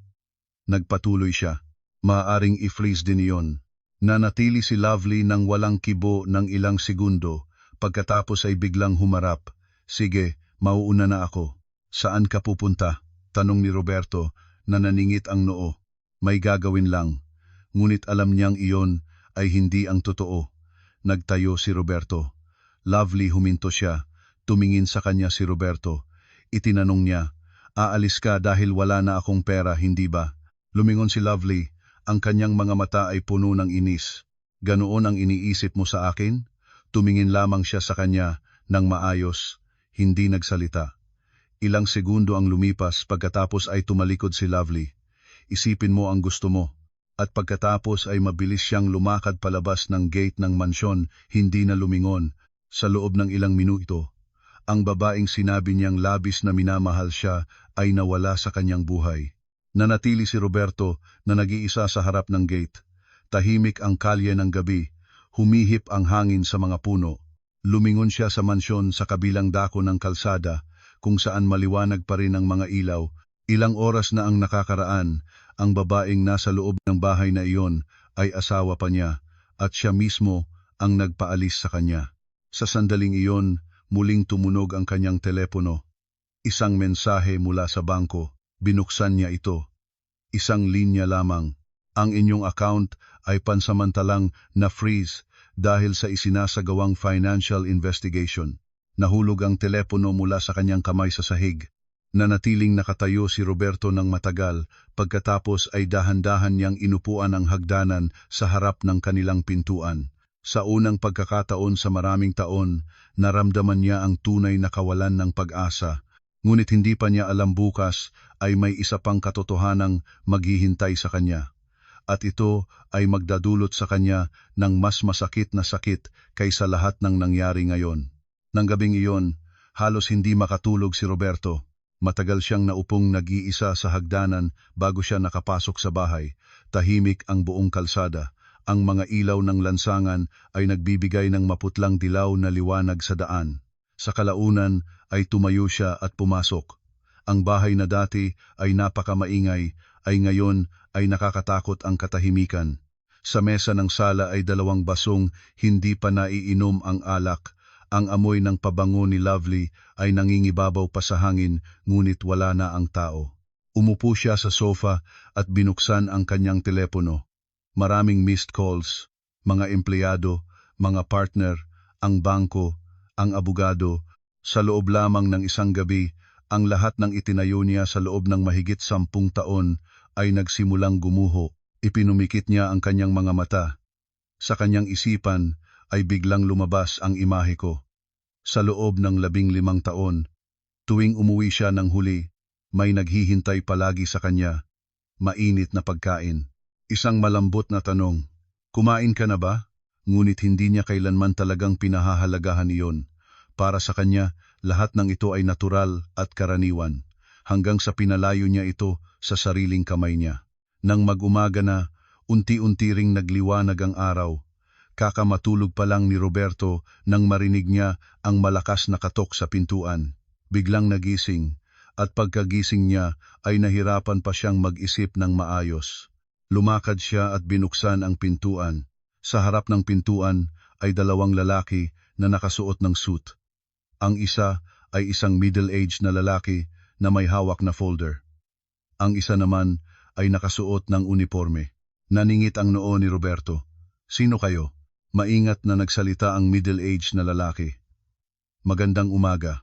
Nagpatuloy siya. Maaaring i-freeze din iyon. Nanatili si Lovely ng walang kibo ng ilang segundo. Pagkatapos ay biglang humarap. Sige, mauuna na ako. Saan ka pupunta? Tanong ni Roberto na naningit ang noo. May gagawin lang. Ngunit alam niyang iyon ay hindi ang totoo. Nagtayo si Roberto. Lovely, huminto siya. Tumingin sa kanya si Roberto. Itinanong niya, aalis ka dahil wala na akong pera, hindi ba? Lumingon si Lovely. Ang kanyang mga mata ay puno ng inis. Ganoon ang iniisip mo sa akin? Tumingin lamang siya sa kanya ng maayos, hindi nagsalita. Ilang segundo ang lumipas pagkatapos ay tumalikod si Lovely. Isipin mo ang gusto mo. At pagkatapos ay mabilis siyang lumakad palabas ng gate ng mansyon, hindi na lumingon. Sa loob ng ilang minuto, ang babaeng sinabi niyang labis na minamahal siya ay nawala sa kanyang buhay. Nanatili si Roberto na nag-iisa sa harap ng gate. Tahimik ang kalye ng gabi, humihip ang hangin sa mga puno. Lumingon siya sa mansyon sa kabilang dako ng kalsada, kung saan maliwanag pa rin ang mga ilaw. Ilang oras na ang nakakaraan, ang babaeng nasa loob ng bahay na iyon ay asawa pa niya, at siya mismo ang nagpaalis sa kanya. Sa sandaling iyon, muling tumunog ang kanyang telepono. Isang mensahe mula sa bangko. Binuksan niya ito. Isang linya lamang. Ang inyong account ay pansamantalang na-freeze dahil sa isinasagawang financial investigation. Nahulog ang telepono mula sa kanyang kamay sa sahig. Nanatiling nakatayo si Roberto ng matagal, pagkatapos ay dahan-dahan niyang inupuan ang hagdanan sa harap ng kanilang pintuan. Sa unang pagkakataon sa maraming taon, naramdaman niya ang tunay na kawalan ng pag-asa. Ngunit hindi pa niya alam bukas ay may isa pang katotohanang maghihintay sa kanya. At ito ay magdadulot sa kanya ng mas masakit na sakit kaysa lahat ng nangyari ngayon. Nang gabing iyon, halos hindi makatulog si Roberto. Matagal siyang naupong nag-iisa sa hagdanan bago siya nakapasok sa bahay. Tahimik ang buong kalsada. Ang mga ilaw ng lansangan ay nagbibigay ng maputlang dilaw na liwanag sa daan. Sa kalaunan ay tumayo siya at pumasok. Ang bahay na dati ay napakamaingay, ay ngayon ay nakakatakot ang katahimikan. Sa mesa ng sala ay 2 basong hindi pa naiinom ang alak. Ang amoy ng pabango ni Lovely ay nangingibabaw pa sa hangin, ngunit wala na ang tao. Umupo siya sa sofa at binuksan ang kanyang telepono. Maraming missed calls, mga empleyado, mga partner, ang bangko, ang abogado. Sa loob lamang ng isang gabi, ang lahat ng itinayo niya sa loob ng mahigit 10 taon ay nagsimulang gumuho. Ipinumikit niya ang kanyang mga mata. Sa kanyang isipan ay biglang lumabas ang imahe ko. Sa loob ng 15 taon, tuwing umuwi siya ng huli, May naghihintay palagi sa kanya, mainit na pagkain. Isang malambot na tanong, kumain ka na ba? Ngunit hindi niya kailanman talagang pinahahalagahan iyon. Para sa kanya, lahat ng ito ay natural at karaniwan, hanggang sa pinalayo niya ito sa sariling kamay niya. Nang mag-umaga na, unti-unti ring nagliwanag ang araw. Kakamatulog pa lang ni Roberto nang marinig niya ang malakas na katok sa pintuan. Biglang nagising, at pagkagising niya ay nahirapan pa siyang mag-isip ng maayos. Lumakad siya at binuksan ang pintuan. Sa harap ng pintuan ay dalawang lalaki na nakasuot ng suit. Ang isa ay isang middle-aged na lalaki na may hawak na folder. Ang isa naman ay nakasuot ng uniforme. Naningit ang noo ni Roberto. Sino kayo? Maingat na nagsalita ang middle-aged na lalaki. Magandang umaga.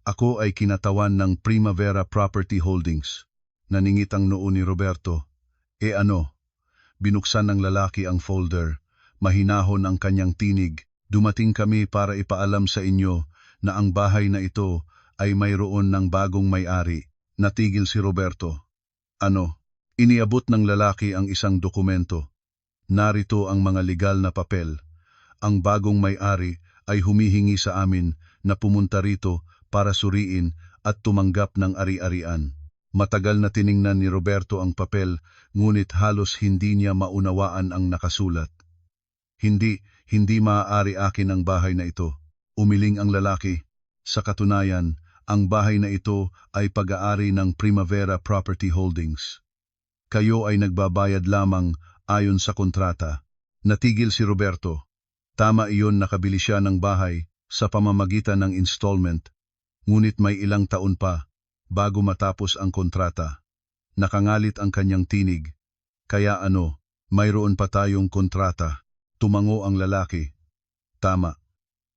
Ako ay kinatawan ng Primavera Property Holdings. Naningit ang noo ni Roberto. Ano? Binuksan ng lalaki ang folder. Mahinahon ang kanyang tinig. Dumating kami para ipaalam sa inyo na ang bahay na ito ay mayroon ng bagong may-ari. Natigil si Roberto. Ano? Iniabot ng lalaki ang isang dokumento. Narito ang mga legal na papel. Ang bagong may-ari ay humihingi sa amin na pumunta rito para suriin at tumanggap ng ari-arian. Matagal na tiningnan ni Roberto ang papel, ngunit halos hindi niya maunawaan ang nakasulat. Hindi maaari akin ang bahay na ito. Umiling ang lalaki. Sa katunayan, ang bahay na ito ay pag-aari ng Primavera Property Holdings. Kayo ay nagbabayad lamang ayon sa kontrata. Natigil si Roberto. Tama iyon, nakabili siya ng bahay sa pamamagitan ng installment. Ngunit may ilang taon pa bago matapos ang kontrata. Nakangalit ang kanyang tinig. Kaya mayroon pa tayong kontrata. Tumango ang lalaki. Tama.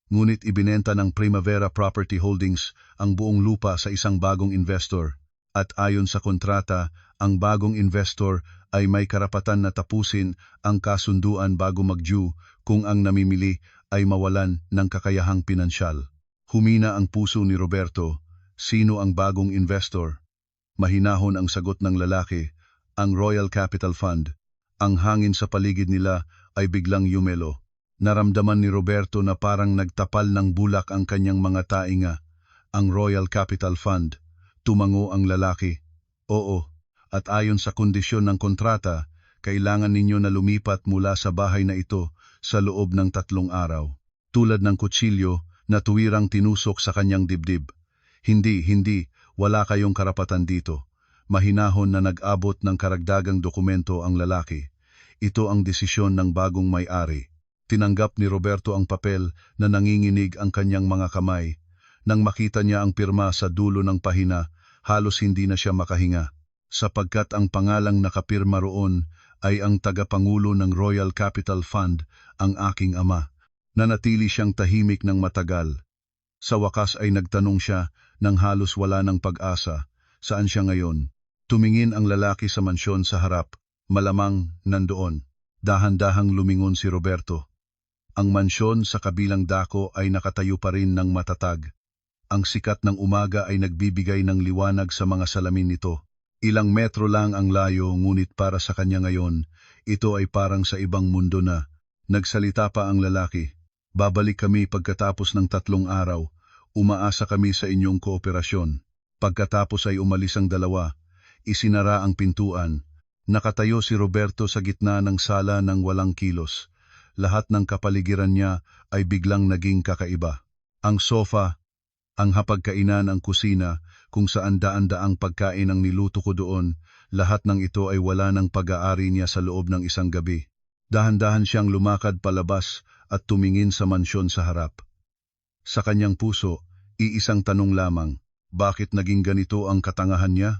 Ngunit ibinenta ng Primavera Property Holdings ang buong lupa sa isang bagong investor. At ayon sa kontrata, ang bagong investor ay may karapatan na tapusin ang kasunduan bago mag-due kung ang namimili ay mawalan ng kakayahang pinansyal. Humina ang puso ni Roberto. Sino ang bagong investor? Mahinahon ang sagot ng lalaki, ang Royal Capital Fund. Ang hangin sa paligid nila ay biglang yumelo. Naramdaman ni Roberto na parang nagtapal ng bulak ang kanyang mga tainga. Ang Royal Capital Fund. Tumango ang lalaki. Oo, at ayon sa kondisyon ng kontrata, kailangan ninyo na lumipat mula sa bahay na ito sa loob ng 3 araw. Tulad ng kutsilyo na tuwirang tinusok sa kanyang dibdib. Hindi, wala kayong karapatan dito. Mahinahon na nag-abot ng karagdagang dokumento ang lalaki. Ito ang desisyon ng bagong may-ari. Tinanggap ni Roberto ang papel na nanginginig ang kanyang mga kamay. Nang makita niya ang pirma sa dulo ng pahina, halos hindi na siya makahinga. Sapagkat ang pangalang nakapirma roon ay ang tagapangulo ng Royal Capital Fund, ang aking ama. Nanatili siyang tahimik ng matagal. Sa wakas ay nagtanong siya nang halos wala ng pag-asa. Saan siya ngayon? Tumingin ang lalaki sa mansyon sa harap. Malamang nandoon. Dahan-dahang lumingon si Roberto. Ang mansyon sa kabilang dako ay nakatayo pa rin ng matatag. Ang sikat ng umaga ay nagbibigay ng liwanag sa mga salamin nito. Ilang metro lang ang layo, ngunit para sa kanya ngayon, ito ay parang sa ibang mundo na. Nagsalita pa ang lalaki. Babalik kami pagkatapos ng 3 araw. Umaasa kami sa inyong kooperasyon. Pagkatapos ay umalis ang dalawa. Isinara ang pintuan. Nakatayo si Roberto sa gitna ng sala ng walang kilos. Lahat ng kapaligiran niya ay biglang naging kakaiba. Ang sofa, ang hapagkainan, ang kusina, kung saan daan-daang pagkain ang niluto ko doon, lahat ng ito ay wala ng pag-aari niya sa loob ng isang gabi. Dahan-dahan siyang lumakad palabas at tumingin sa mansyon sa harap. Sa kanyang puso, iisang tanong lamang, bakit naging ganito ang katangahan niya?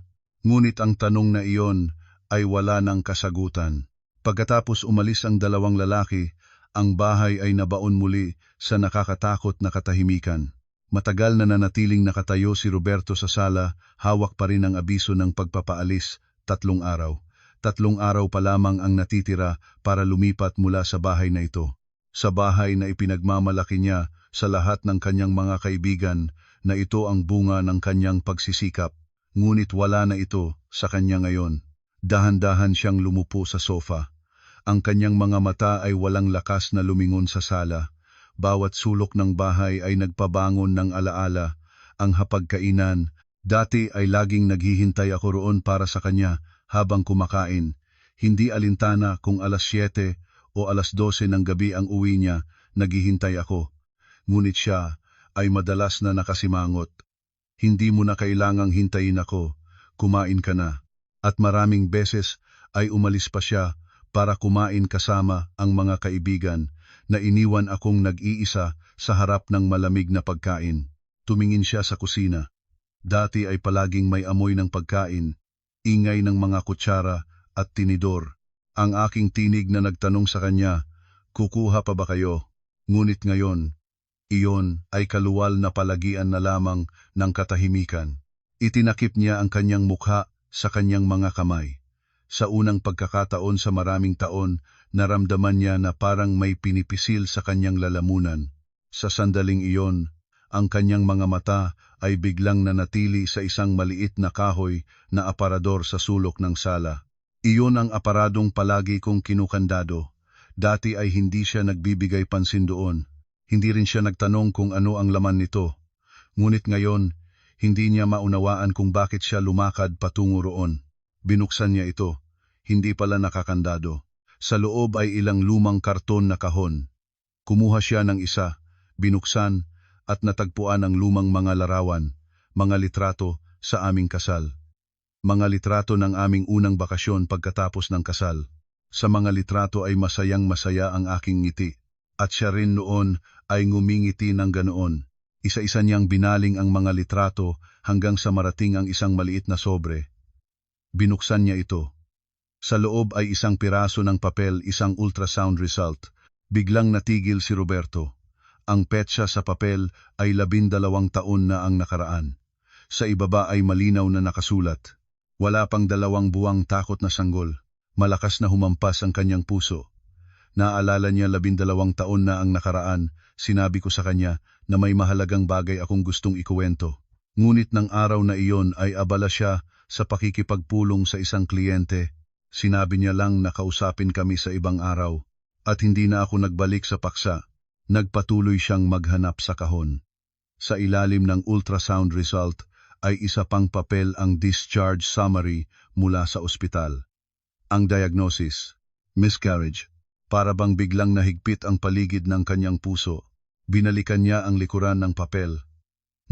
Ngunit ang tanong na iyon ay wala ng kasagutan. Pagkatapos umalis ang dalawang lalaki, ang bahay ay nabaon muli sa nakakatakot na katahimikan. Matagal na nanatiling nakatayo si Roberto sa sala, hawak pa rin ang abiso ng pagpapaalis, 3 araw. 3 araw pa lamang ang natitira para lumipat mula sa bahay na ito. Sa bahay na ipinagmamalaki niya sa lahat ng kanyang mga kaibigan na ito ang bunga ng kanyang pagsisikap. Ngunit wala na ito sa kanya ngayon. Dahan-dahan siyang lumupo sa sofa. Ang kanyang mga mata ay walang lakas na lumingon sa sala. Bawat sulok ng bahay ay nagpabangon ng alaala. Ang hapagkainan, dati ay laging naghihintay ako roon para sa kanya habang kumakain. Hindi alintana kung alas 7 o alas 12 ng gabi ang uwi niya, naghihintay ako. Ngunit siya ay madalas na nakasimangot. Hindi mo na kailangang hintayin ako, kumain ka na. At maraming beses ay umalis pa siya para kumain kasama ang mga kaibigan na iniwan akong nag-iisa sa harap ng malamig na pagkain. Tumingin siya sa kusina. Dati ay palaging may amoy ng pagkain, ingay ng mga kutsara at tinidor. Ang aking tinig na nagtanong sa kanya, kukuha pa ba kayo? Ngunit ngayon, iyon ay kaluwal na palagian na lamang ng katahimikan. Itinakip niya ang kanyang mukha sa kanyang mga kamay. Sa unang pagkakataon sa maraming taon, naramdaman niya na parang may pinipisil sa kanyang lalamunan. Sa sandaling iyon, ang kanyang mga mata ay biglang nanatili sa isang maliit na kahoy na aparador sa sulok ng sala. Iyon ang aparadong palagi kong kinukandado. Dati ay hindi siya nagbibigay pansin doon. Hindi rin siya nagtanong kung ano ang laman nito. Ngunit ngayon, hindi niya maunawaan kung bakit siya lumakad patungo roon. Binuksan niya ito. Hindi pala nakakandado. Sa loob ay ilang lumang karton na kahon. Kumuha siya ng isa, binuksan, at natagpuan ang lumang mga larawan, mga litrato sa aming kasal. Mga litrato ng aming unang bakasyon pagkatapos ng kasal. Sa mga litrato ay masayang-masaya ang aking ngiti. At siya rin noon ay ngumingiti ng ganoon. Isa-isa niyang binaling ang mga litrato hanggang sa marating ang isang maliit na sobre. Binuksan niya ito. Sa loob ay isang piraso ng papel, isang ultrasound result. Biglang natigil si Roberto. Ang petsa sa papel ay 12 taon na ang nakaraan. Sa ibaba ay malinaw na nakasulat. Wala pang 2 buwang takot na sanggol. Malakas na humampas ang kanyang puso. Naalala niya 12 taon na ang nakaraan, sinabi ko sa kanya na may mahalagang bagay akong gustong ikuwento. Ngunit ng araw na iyon ay abala siya sa pakikipagpulong sa isang kliyente. Sinabi niya lang na kausapin kami sa ibang araw. At hindi na ako nagbalik sa paksa. Nagpatuloy siyang maghanap sa kahon. Sa ilalim ng ultrasound result ay isa pang papel ang discharge summary mula sa ospital. Ang diagnosis, miscarriage. Para bang biglang nahigpit ang paligid ng kanyang puso. Binalikan niya ang likuran ng papel.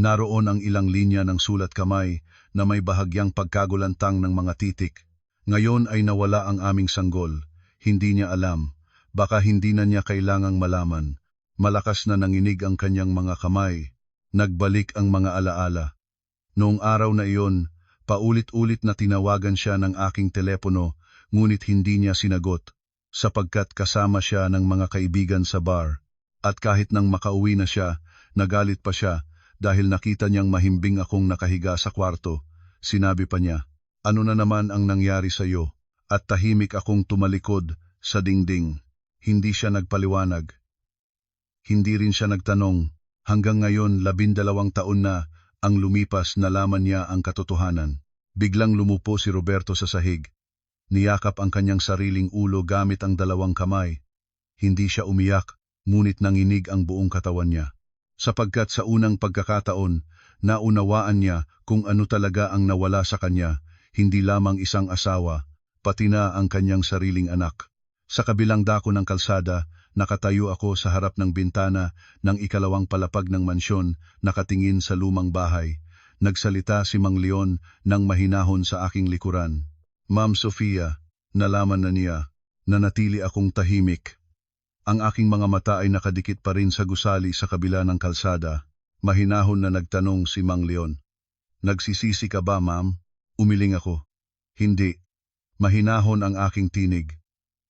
Naroon ang ilang linya ng sulat kamay na may bahagyang pagkagulantang ng mga titik. Ngayon ay nawala ang aming sanggol. Hindi niya alam. Baka hindi na niya kailangang malaman. Malakas na nanginig ang kanyang mga kamay. Nagbalik ang mga alaala. Noong araw na iyon, paulit-ulit na tinawagan siya ng aking telepono, ngunit hindi niya sinagot. Sapagkat kasama siya ng mga kaibigan sa bar. At kahit nang makauwi na siya, nagalit pa siya dahil nakita niyang mahimbing akong nakahiga sa kwarto. Sinabi pa niya, ano na naman ang nangyari sa iyo? At tahimik akong tumalikod sa dingding. Hindi siya nagpaliwanag. Hindi rin siya nagtanong. Hanggang ngayon 12 taon na ang lumipas, nalaman niya ang katotohanan. Biglang lumupo si Roberto sa sahig. Niyakap ang kanyang sariling ulo gamit ang 2 kamay. Hindi siya umiyak, ngunit nanginig ang buong katawan niya. Sapagkat sa unang pagkakataon, naunawaan niya kung ano talaga ang nawala sa kanya, hindi lamang isang asawa, pati na ang kanyang sariling anak. Sa kabilang dako ng kalsada, nakatayo ako sa harap ng bintana ng ikalawang palapag ng mansyon, nakatingin sa lumang bahay. Nagsalita si Mang Leon nang mahinahon sa aking likuran. Ma'am Sofia, nalaman na niya. Nanatili akong tahimik. Ang aking mga mata ay nakadikit pa rin sa gusali sa kabila ng kalsada. Mahinahon na nagtanong si Mang Leon. Nagsisisi ka ba, ma'am? Umiling ako. Hindi. Mahinahon ang aking tinig.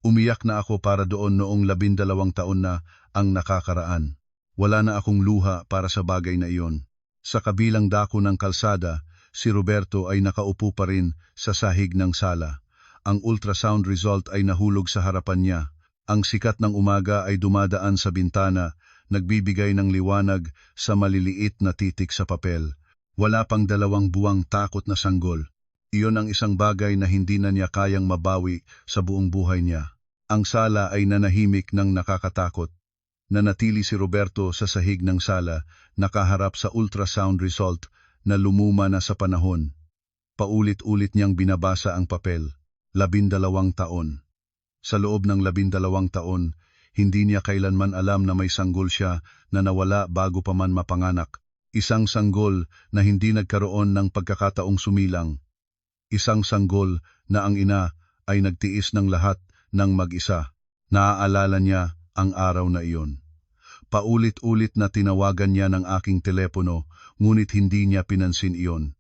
Umiyak na ako para doon noong 12 taon na ang nakakaraan. Wala na akong luha para sa bagay na iyon. Sa kabilang dako ng kalsada, si Roberto ay nakaupo pa rin sa sahig ng sala. Ang ultrasound result ay nahulog sa harapan niya. Ang sikat ng umaga ay dumadaan sa bintana, nagbibigay ng liwanag sa maliliit na titik sa papel. Wala pang 2 buwang takot na sanggol. Iyon ang isang bagay na hindi na niya kayang mabawi sa buong buhay niya. Ang sala ay nanahimik ng nakakatakot. Nanatili si Roberto sa sahig ng sala, nakaharap sa ultrasound result na lumuma na sa panahon. Paulit-ulit niyang binabasa ang papel. 12 taon. Sa loob ng 12 taon, hindi niya kailanman alam na may sanggol siya na nawala bago pa man mapanganak. Isang sanggol na hindi nagkaroon ng pagkakataong sumilang. Isang sanggol na ang ina ay nagtiis ng lahat ng mag-isa. Naaalala niya ang araw na iyon. Paulit-ulit na tinawagan niya ng aking telepono, ngunit hindi niya pinansin iyon,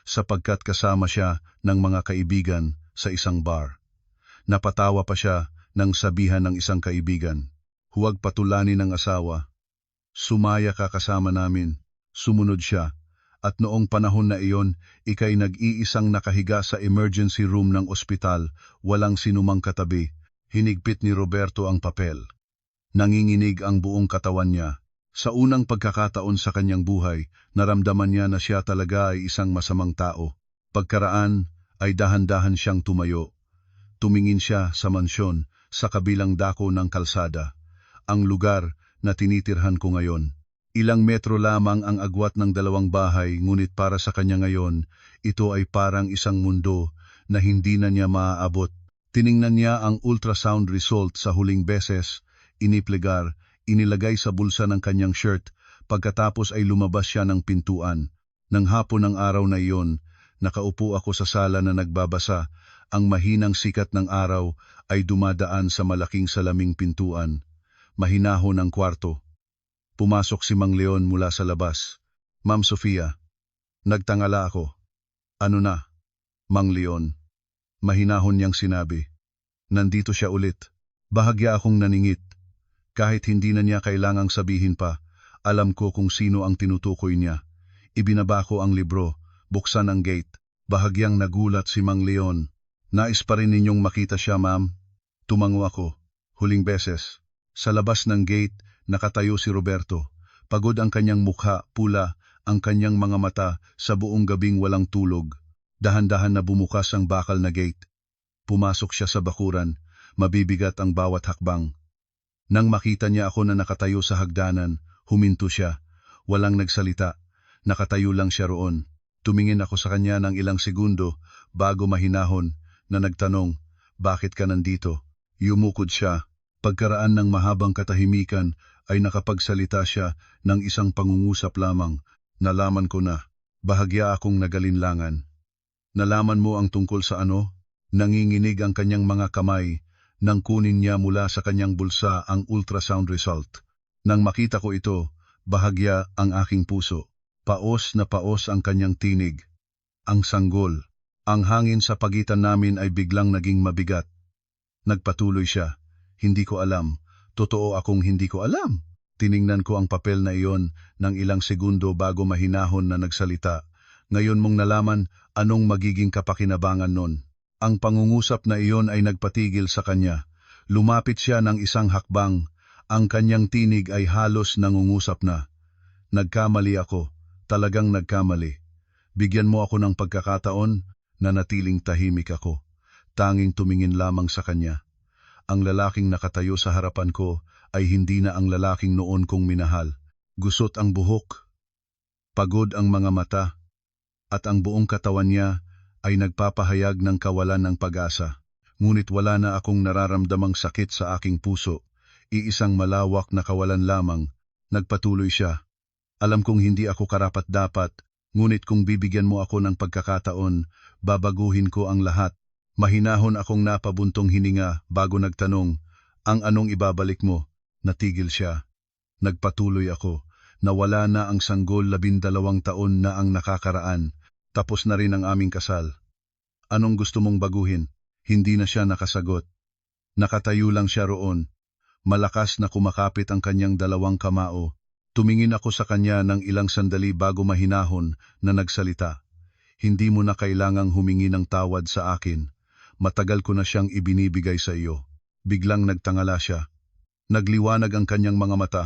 sapagkat kasama siya ng mga kaibigan sa isang bar. Napatawa pa siya nang sabihan ng isang kaibigan, "Huwag patulanin ng asawa. Sumaya ka kasama namin." Sumunod siya, at noong panahon na iyon, ika'y nag-iisang nakahiga sa emergency room ng ospital, walang sinumang katabi. Hinigpit ni Roberto ang papel. Nanginginig ang buong katawan niya. Sa unang pagkakataon sa kanyang buhay, naramdaman niya na siya talaga ay isang masamang tao. Pagkaraan ay dahan-dahan siyang tumayo. Tumingin siya sa mansyon, sa kabilang dako ng kalsada. Ang lugar na tinitirhan ko ngayon. Ilang metro lamang ang agwat ng 2 bahay, ngunit para sa kanya ngayon, ito ay parang isang mundo na hindi na niya maaabot. Tiningnan niya ang ultrasound result sa huling beses, iniplegar, inilagay sa bulsa ng kanyang shirt, pagkatapos ay lumabas siya ng pintuan. Nang hapon ng araw na iyon, nakaupo ako sa sala na nagbabasa. Ang mahinang sikat ng araw ay dumadaan sa malaking salaming pintuan. Mahinahon ang kwarto. Pumasok si Mang Leon mula sa labas. "Ma'am Sofia." Nagtangala ako. "Ano na, Mang Leon?" Mahinahon niyang sinabi. "Nandito siya ulit." Bahagya akong naningit. Kahit hindi na niya kailangang sabihin pa, alam ko kung sino ang tinutukoy niya. Ibinaba ko ang libro, buksan ang gate. Bahagyang nagulat si Mang Leon. "Nais pa rin ninyong makita siya, ma'am?" Tumango ako. Huling beses. Sa labas ng gate, nakatayo si Roberto. Pagod ang kanyang mukha, pula ang kanyang mga mata sa buong gabing walang tulog. Dahan-dahan na bumukas ang bakal na gate. Pumasok siya sa bakuran, mabibigat ang bawat hakbang. Nang makita niya ako na nakatayo sa hagdanan, huminto siya. Walang nagsalita. Nakatayo lang siya roon. Tumingin ako sa kanya ng ilang segundo bago mahinahon na nagtanong, "Bakit ka nandito?" Yumukod siya. Pagkaraan ng mahabang katahimikan ay nakapagsalita siya ng isang pangungusap lamang. "Nalaman ko na." Bahagya akong nagalinlangan. "Nalaman mo ang tungkol sa ano?" Nanginginig ang kanyang mga kamay nang kunin niya mula sa kanyang bulsa ang ultrasound result. Nang makita ko ito, bahagya ang aking puso. Paos na paos ang kanyang tinig. Ang sanggol. Ang hangin sa pagitan namin ay biglang naging mabigat. Nagpatuloy siya. "Hindi ko alam. Totoo akong hindi ko alam." Tiningnan ko ang papel na iyon ng ilang segundo bago mahinahon na nagsalita. "Ngayon mong nalaman anong magiging kapakinabangan nun." Ang pangungusap na iyon ay nagpatigil sa kanya. Lumapit siya ng isang hakbang. Ang kanyang tinig ay halos nangungusap na. "Nagkamali ako. Talagang nagkamali. Bigyan mo ako ng pagkakataon." Nanatiling tahimik ako. Tanging tumingin lamang sa kanya. Ang lalaking nakatayo sa harapan ko ay hindi na ang lalaking noon kong minahal. Gusot ang buhok, pagod ang mga mata, at ang buong katawan niya ay nagpapahayag ng kawalan ng pag-asa. Ngunit wala na akong nararamdamang sakit sa aking puso. Iisang malawak na kawalan lamang. Nagpatuloy siya. "Alam kong hindi ako karapat-dapat, ngunit kung bibigyan mo ako ng pagkakataon, babaguhin ko ang lahat." Mahinahon akong napabuntong hininga bago nagtanong, "Ang anong ibabalik mo?" Natigil siya. Nagpatuloy ako. "Nawala na ang sanggol, 12 taon na ang nakakaraan. Tapos na rin ang aming kasal. Anong gusto mong baguhin?" Hindi na siya nakasagot. Nakatayo lang siya roon. Malakas na kumakapit ang kanyang 2 kamao. Tumingin ako sa kanya ng ilang sandali bago mahinahon na nagsalita. "Hindi mo na kailangang humingi ng tawad sa akin. Matagal ko na siyang ibinibigay sa iyo." Biglang nagtangala siya. Nagliwanag ang kanyang mga mata.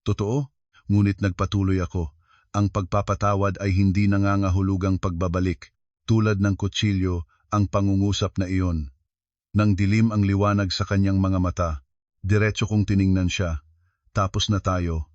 "Totoo?" Ngunit nagpatuloy ako. Ang pagpapatawad ay hindi nangangahulugang pagbabalik, tulad ng kutsilyo, ang pangungusap na iyon. Nang dilim ang liwanag sa kanyang mga mata, diretso kong tiningnan siya. Tapos na tayo.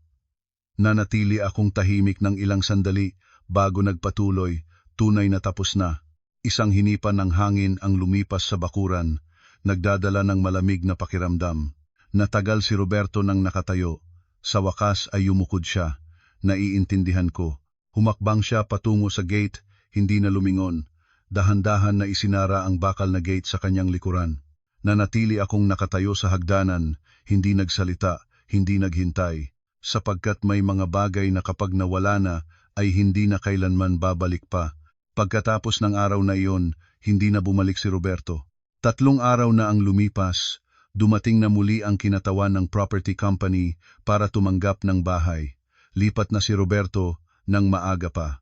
Nanatili akong tahimik ng ilang sandali bago nagpatuloy, tunay na tapos na. Isang hinipan ng hangin ang lumipas sa bakuran, nagdadala ng malamig na pakiramdam. Natagal si Roberto nang nakatayo. Sa wakas ay yumukod siya. Naiintindihan ko. Humakbang siya patungo sa gate, hindi na lumingon. Dahan-dahan na isinara ang bakal na gate sa kanyang likuran. Nanatili akong nakatayo sa hagdanan, hindi nagsalita, hindi naghintay. Sapagkat may mga bagay na kapag nawala na, ay hindi na kailanman babalik pa. Pagkatapos ng araw na iyon, hindi na bumalik si Roberto. 3 araw na ang lumipas, dumating na muli ang kinatawan ng property company para tumanggap ng bahay. Lipat na si Roberto nang maaga pa.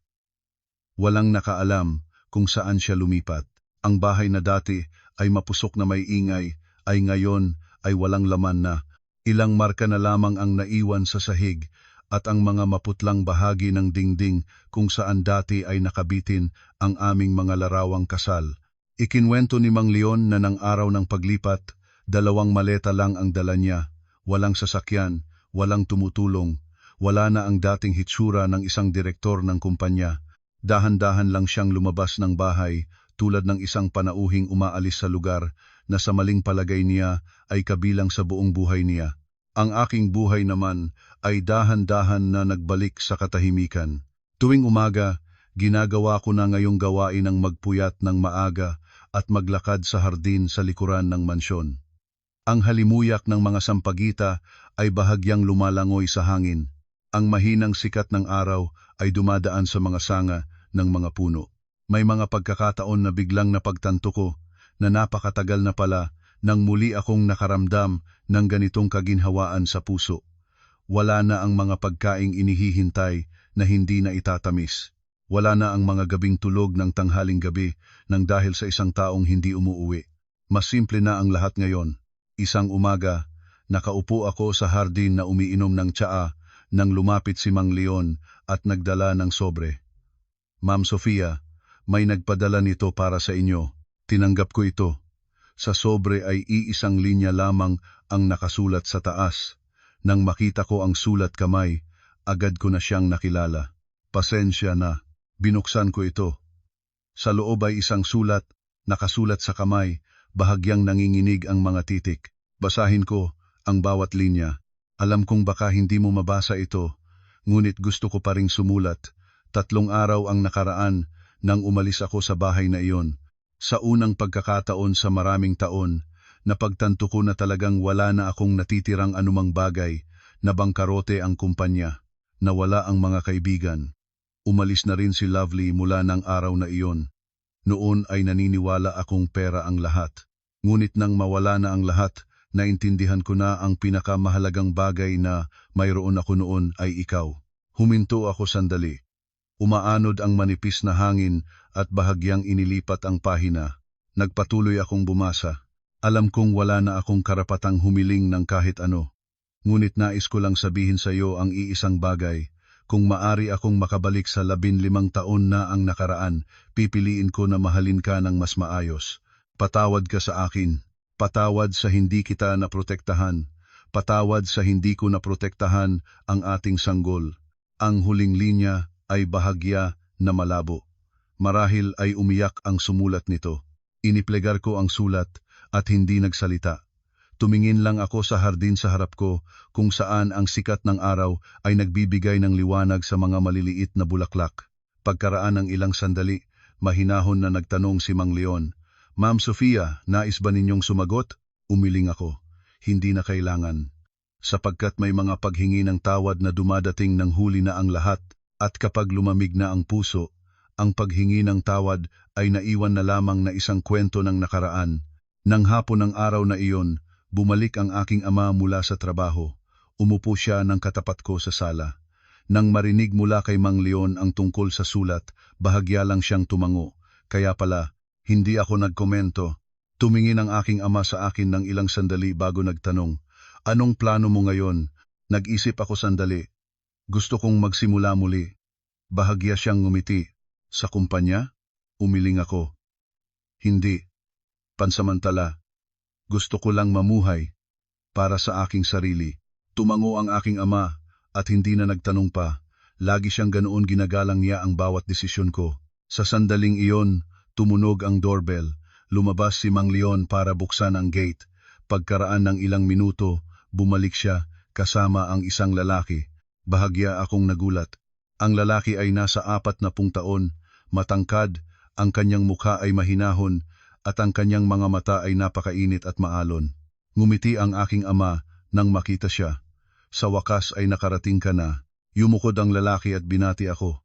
Walang nakaalam kung saan siya lumipat. Ang bahay na dati ay mapusok na may ingay, ay ngayon ay walang laman na. Ilang marka na lamang ang naiwan sa sahig at ang mga maputlang bahagi ng dingding kung saan dati ay nakabitin ang aming mga larawang kasal. Ikinwento ni Mang Leon na ng araw ng paglipat, 2 maleta lang ang dala niya, walang sasakyan, walang tumutulong. Wala na ang dating hitsura ng isang direktor ng kumpanya. Dahan-dahan lang siyang lumabas ng bahay tulad ng isang panauhing umaalis sa lugar na sa maling palagay niya ay kabilang sa buong buhay niya. Ang aking buhay naman ay dahan-dahan na nagbalik sa katahimikan. Tuwing umaga, ginagawa ko na ngayong gawain ang magpuyat ng maaga at maglakad sa hardin sa likuran ng mansyon. Ang halimuyak ng mga sampagita ay bahagyang lumalangoy sa hangin. Ang mahinang sikat ng araw ay dumadaan sa mga sanga ng mga puno. May mga pagkakataon na biglang napagtanto ko na napakatagal na pala nang muli akong nakaramdam ng ganitong kaginhawaan sa puso. Wala na ang mga pagkaing inihihintay na hindi na itatamis. Wala na ang mga gabing tulog ng tanghaling gabi nang dahil sa isang taong hindi umuuwi. Mas simple na ang lahat ngayon. Isang umaga, nakaupo ako sa hardin na umiinom ng tsaa nang lumapit si Mang Leon at nagdala ng sobre. Ma'am Sofia, may nagpadala nito para sa inyo. Tinanggap ko ito. Sa sobre ay iisang linya lamang ang nakasulat sa taas. Nang makita ko ang sulat kamay, agad ko na siyang nakilala. Pasensya na, binuksan ko ito. Sa loob ay isang sulat, nakasulat sa kamay, bahagyang nanginginig ang mga titik. Basahin ko ang bawat linya. Alam kong baka hindi mo mabasa ito, ngunit gusto ko pa ring sumulat. 3 araw ang nakaraan nang umalis ako sa bahay na iyon. Sa unang pagkakataon sa maraming taon, napagtanto ko na talagang wala na akong natitirang anumang bagay, na bangkarote ang kumpanya, nawala ang mga kaibigan. Umalis na rin si Lovely mula ng araw na iyon. Noon ay naniniwala akong pera ang lahat. Ngunit nang mawala na ang lahat, naintindihan ko na ang pinakamahalagang bagay na mayroon ako noon ay ikaw. Huminto ako sandali. Umaanod ang manipis na hangin at bahagyang inilipat ang pahina. Nagpatuloy akong bumasa. Alam kong wala na akong karapatang humiling ng kahit ano. Ngunit nais ko lang sabihin sa iyo ang iisang bagay. Kung maari akong makabalik sa 15 taon na ang nakaraan, pipiliin ko na mahalin ka ng mas maayos. Patawad ka sa akin. Patawad sa hindi kita naprotektahan. Patawad sa hindi ko naprotektahan ang ating sanggol. Ang huling linya ay bahagya na malabo. Marahil ay umiyak ang sumulat nito. Iniplegar ko ang sulat at hindi nagsalita. Tumingin lang ako sa hardin sa harap ko kung saan ang sikat ng araw ay nagbibigay ng liwanag sa mga maliliit na bulaklak. Pagkaraan ng ilang sandali, mahinahon na nagtanong si Mang Leon, "Ma'am Sofia, nais ba ninyong sumagot?" Umiling ako. Hindi na kailangan. Sapagkat may mga paghingi ng tawad na dumadating ng huli na ang lahat, at kapag lumamig na ang puso, ang paghingi ng tawad ay naiwan na lamang na isang kwento ng nakaraan. Nang hapon ng araw na iyon, bumalik ang aking ama mula sa trabaho. Umupo siya ng katapat ko sa sala. Nang marinig mula kay Mang Leon ang tungkol sa sulat, bahagya lang siyang tumango. Kaya pala, hindi ako nagkomento. Tumingin ang aking ama sa akin ng ilang sandali bago nagtanong, "Anong plano mo ngayon?" Nag-isip ako sandali. Gusto kong magsimula muli. Bahagya siyang ngumiti. Sa kumpanya? Umiling ako. Hindi. Pansamantala. Gusto ko lang mamuhay. Para sa aking sarili. Tumango ang aking ama at hindi na nagtanong pa. Lagi siyang ganoon ginagalang niya ang bawat desisyon ko. Sa sandaling iyon, tumunog ang doorbell. Lumabas si Mang Leon para buksan ang gate. Pagkaraan ng ilang minuto, bumalik siya kasama ang isang lalaki. Bahagya akong nagulat. Ang lalaki ay nasa 40 taon, matangkad, ang kanyang mukha ay mahinahon at ang kanyang mga mata ay napakainit at maalon. Ngumiti ang aking ama nang makita siya. Sa wakas ay nakarating ka na. Yumukod ang lalaki at binati ako.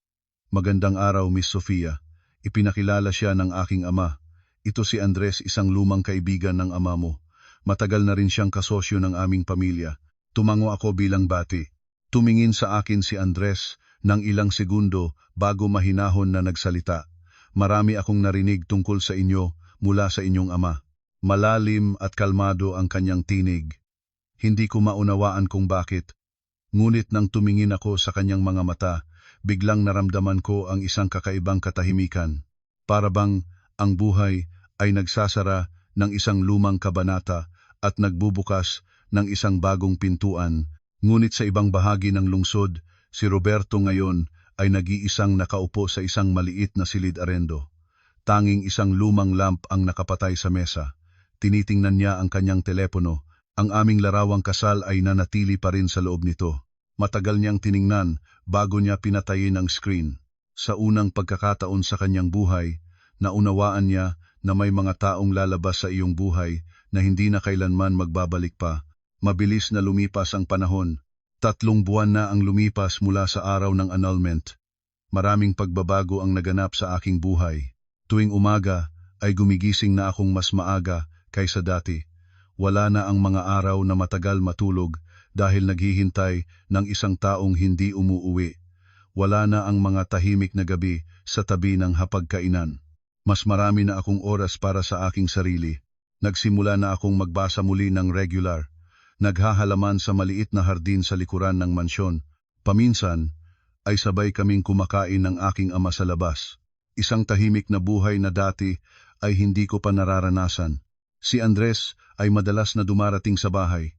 Magandang araw, Miss Sofia. Ipinakilala siya ng aking ama. Ito si Andres, isang lumang kaibigan ng ama mo. Matagal na rin siyang kasosyo ng aming pamilya. Tumango ako bilang bati. Tumingin sa akin si Andres ng ilang segundo bago mahinahon na nagsalita. Marami akong narinig tungkol sa inyo mula sa inyong ama. Malalim at kalmado ang kanyang tinig. Hindi ko maunawaan kung bakit. Ngunit nang tumingin ako sa kanyang mga mata, biglang naramdaman ko ang isang kakaibang katahimikan. Para bang ang buhay ay nagsasara ng isang lumang kabanata at nagbubukas ng isang bagong pintuan. Ngunit sa ibang bahagi ng lungsod, si Roberto ngayon ay nag-iisang nakaupo sa isang maliit na silid-arendo. Tanging isang lumang lamp ang nakapatay sa mesa. Tinitingnan niya ang kanyang telepono. Ang aming larawang kasal ay nanatili pa rin sa loob nito. Matagal niyang tiningnan bago niya pinatayin ang screen. Sa unang pagkakataon sa kanyang buhay, naunawaan niya na may mga taong lalabas sa iyong buhay na hindi na kailanman magbabalik pa. Mabilis na lumipas ang panahon. 3 buwan na ang lumipas mula sa araw ng annulment. Maraming pagbabago ang naganap sa aking buhay. Tuwing umaga ay gumigising na akong mas maaga kaysa dati. Wala na ang mga araw na matagal matulog dahil naghihintay ng isang taong hindi umuuwi. Wala na ang mga tahimik na gabi sa tabi ng hapagkainan. Mas marami na akong oras para sa aking sarili. Nagsimula na akong magbasa muli ng regular. Naghahalaman sa maliit na hardin sa likuran ng mansyon. Paminsan ay sabay kaming kumakain ng aking ama sa labas. Isang tahimik na buhay na dati ay hindi ko pa nararanasan. Si Andres ay madalas na dumarating sa bahay.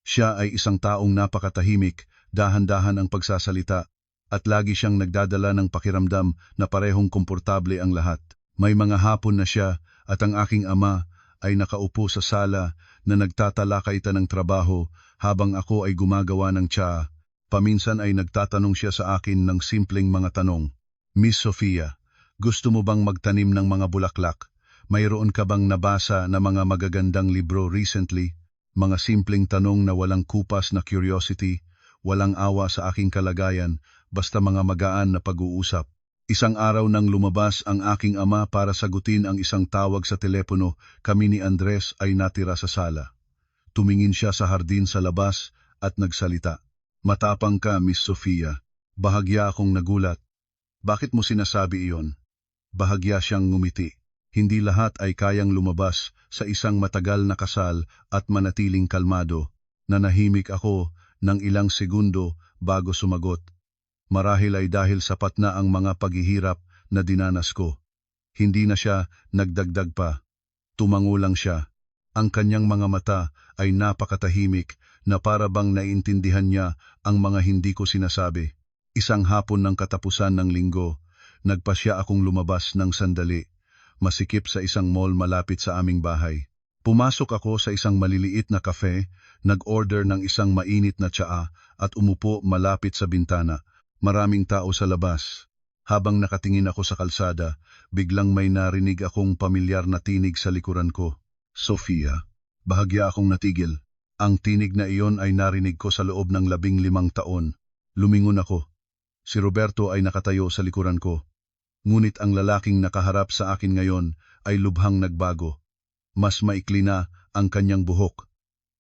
Siya ay isang taong napakatahimik, dahan-dahan ang pagsasalita, at lagi siyang nagdadala ng pakiramdam na parehong komportable ang lahat. May mga hapon na siya at ang aking ama ay nakaupo sa sala na nagtatalakay ng trabaho habang ako ay gumagawa ng tsaa. Paminsan ay nagtatanong siya sa akin ng simpleng mga tanong. Miss Sofia, gusto mo bang magtanim ng mga bulaklak? Mayroon ka bang nabasa na mga magagandang libro recently? Mga simpleng tanong na walang kupas na curiosity, walang awa sa aking kalagayan, basta mga magaan na pag-uusap. Isang araw nang lumabas ang aking ama para sagutin ang isang tawag sa telepono, kami ni Andres ay natira sa sala. Tumingin siya sa hardin sa labas at nagsalita. Matapang ka, Miss Sofia. Bahagya akong nagulat. Bakit mo sinasabi iyon? Bahagya siyang ngumiti. Hindi lahat ay kayang lumabas sa isang matagal na kasal at manatiling kalmado. Nanahimik ako ng ilang segundo bago sumagot. Marahil ay dahil sapat na ang mga paghihirap na dinanas ko. Hindi na siya nagdagdag pa. Tumango lang siya. Ang kanyang mga mata ay napakatahimik na para bang naiintindihan niya ang mga hindi ko sinasabi. Isang hapon ng katapusan ng linggo, nagpasya akong lumabas ng sandali. Masikip sa isang mall malapit sa aming bahay. Pumasok ako sa isang maliliit na cafe, nag-order ng isang mainit na tsaa at umupo malapit sa bintana. Maraming tao sa labas. Habang nakatingin ako sa kalsada, biglang may narinig akong pamilyar na tinig sa likuran ko. Sofia, bahagya akong natigil. Ang tinig na iyon ay narinig ko sa loob ng 15 taon. Lumingon ako. Si Roberto ay nakatayo sa likuran ko. Ngunit ang lalaking nakaharap sa akin ngayon ay lubhang nagbago. Mas maikli na ang kanyang buhok.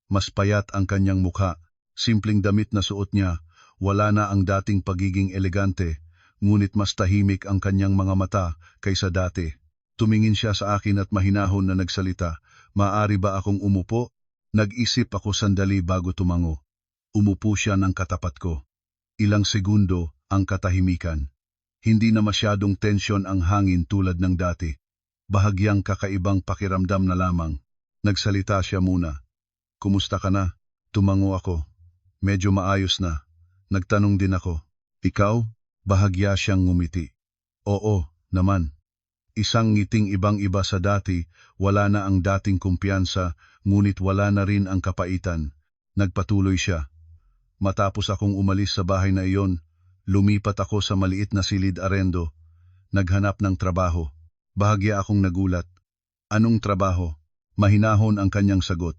Mas payat ang kanyang mukha. Simpleng damit na suot niya. Wala na ang dating pagiging elegante. Ngunit mas tahimik ang kanyang mga mata kaysa dati. Tumingin siya sa akin at mahinahon na nagsalita. Maaari ba akong umupo? Nag-isip ako sandali bago tumango. Umupo siya ng katapat ko. Ilang segundo ang katahimikan. Hindi na masyadong tensyon ang hangin tulad ng dati. Bahagyang kakaibang pakiramdam na lamang. Nagsalita siya muna. Kumusta ka na? Tumango ako. Medyo maayos na. Nagtanong din ako. Ikaw? Bahagya siyang ngumiti. Oo, naman. Isang ngiting ibang-iba sa dati, wala na ang dating kumpiyansa, ngunit wala na rin ang kapaitan. Nagpatuloy siya. Matapos akong umalis sa bahay na iyon, lumipat ako sa maliit na silid arendo. Naghanap ng trabaho. Bahagya akong nagulat. Anong trabaho? Mahinahon ang kanyang sagot.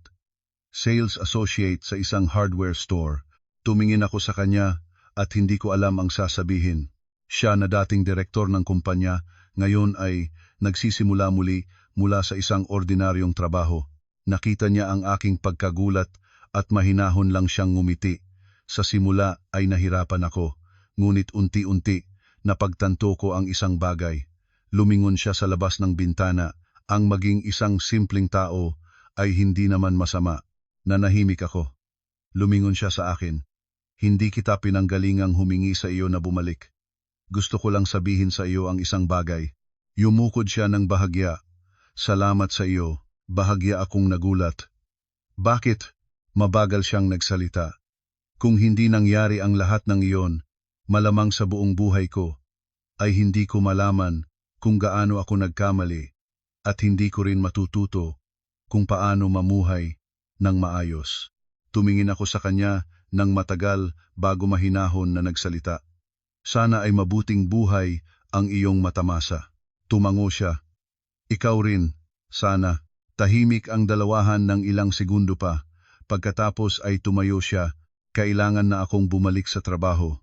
Sales associate sa isang hardware store. Tumingin ako sa kanya at hindi ko alam ang sasabihin. Siya na dating direktor ng kumpanya, ngayon ay nagsisimula muli mula sa isang ordinaryong trabaho. Nakita niya ang aking pagkagulat at mahinahon lang siyang ngumiti. Sa simula ay nahirapan ako, ngunit unti-unti napagtanto ko ang isang bagay. Lumingon siya sa labas ng bintana. Ang maging isang simpleng tao ay hindi naman masama. Nanahimik ako. Lumingon siya sa akin. Hindi kita pinanggalingang humingi sa iyo na bumalik. Gusto ko lang sabihin sa iyo ang isang bagay. Yumukod siya ng bahagya. Salamat sa iyo. Bahagya akong nagulat. Bakit? Mabagal siyang nagsalita. Kung hindi nangyari ang lahat ng iyon, malamang sa buong buhay ko, ay hindi ko malaman kung gaano ako nagkamali at hindi ko rin matututo kung paano mamuhay ng maayos. Tumingin ako sa kanya ng matagal bago mahinahon na nagsalita. Sana ay mabuting buhay ang iyong matamasa. Tumango siya. Ikaw rin, sana. Tahimik ang dalawahan ng ilang segundo pa. Pagkatapos ay tumayo siya. Kailangan na akong bumalik sa trabaho.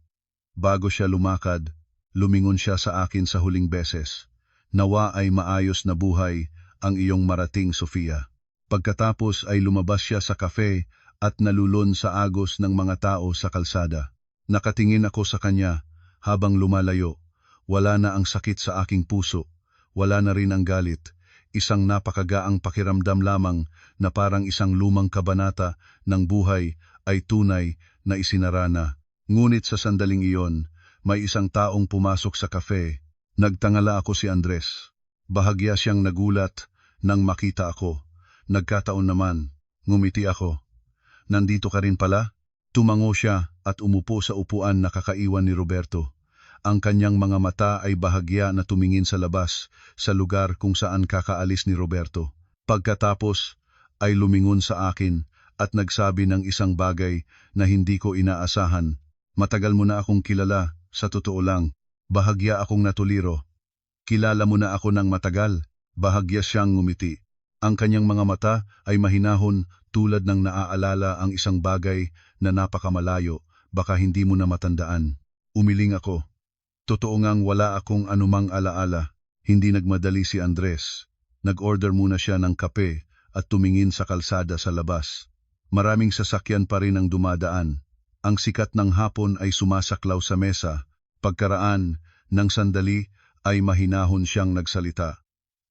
Bago siya lumakad, lumingon siya sa akin sa huling beses. Nawa ay maayos na buhay ang iyong marating, Sofia. Pagkatapos ay lumabas siya sa kafe at nalulon sa agos ng mga tao sa kalsada. Nakatingin ako sa kanya habang lumalayo. Wala na ang sakit sa aking puso. Wala na rin ang galit. Isang napakagaang pakiramdam lamang na parang isang lumang kabanata ng buhay ay tunay na isinarana. Ngunit sa sandaling iyon, may isang taong pumasok sa kafe. Nagtangala ako si Andres. Bahagya siyang nagulat nang makita ako. Nagkataon naman, ngumiti ako. Nandito ka rin pala? Tumango siya at umupo sa upuan na kakaiwan ni Roberto. Ang kanyang mga mata ay bahagya na tumingin sa labas, sa lugar kung saan kakaalis ni Roberto. Pagkatapos ay lumingon sa akin at nagsabi ng isang bagay na hindi ko inaasahan. Matagal mo na akong kilala, sa totoo lang. Bahagya akong natuliro. Kilala mo na ako ng matagal. Bahagya siyang ngumiti. Ang kanyang mga mata ay mahinahon tulad ng naaalala ang isang bagay na napakamalayo, baka hindi mo na matandaan. Umiling ako. Totoo ngang wala akong anumang alaala. Hindi nagmadali si Andres. Nag-order muna siya ng kape at tumingin sa kalsada sa labas. Maraming sasakyan pa rin ang dumadaan. Ang sikat ng hapon ay sumasaklaw sa mesa. Pagkaraan ng sandali ay mahinahon siyang nagsalita.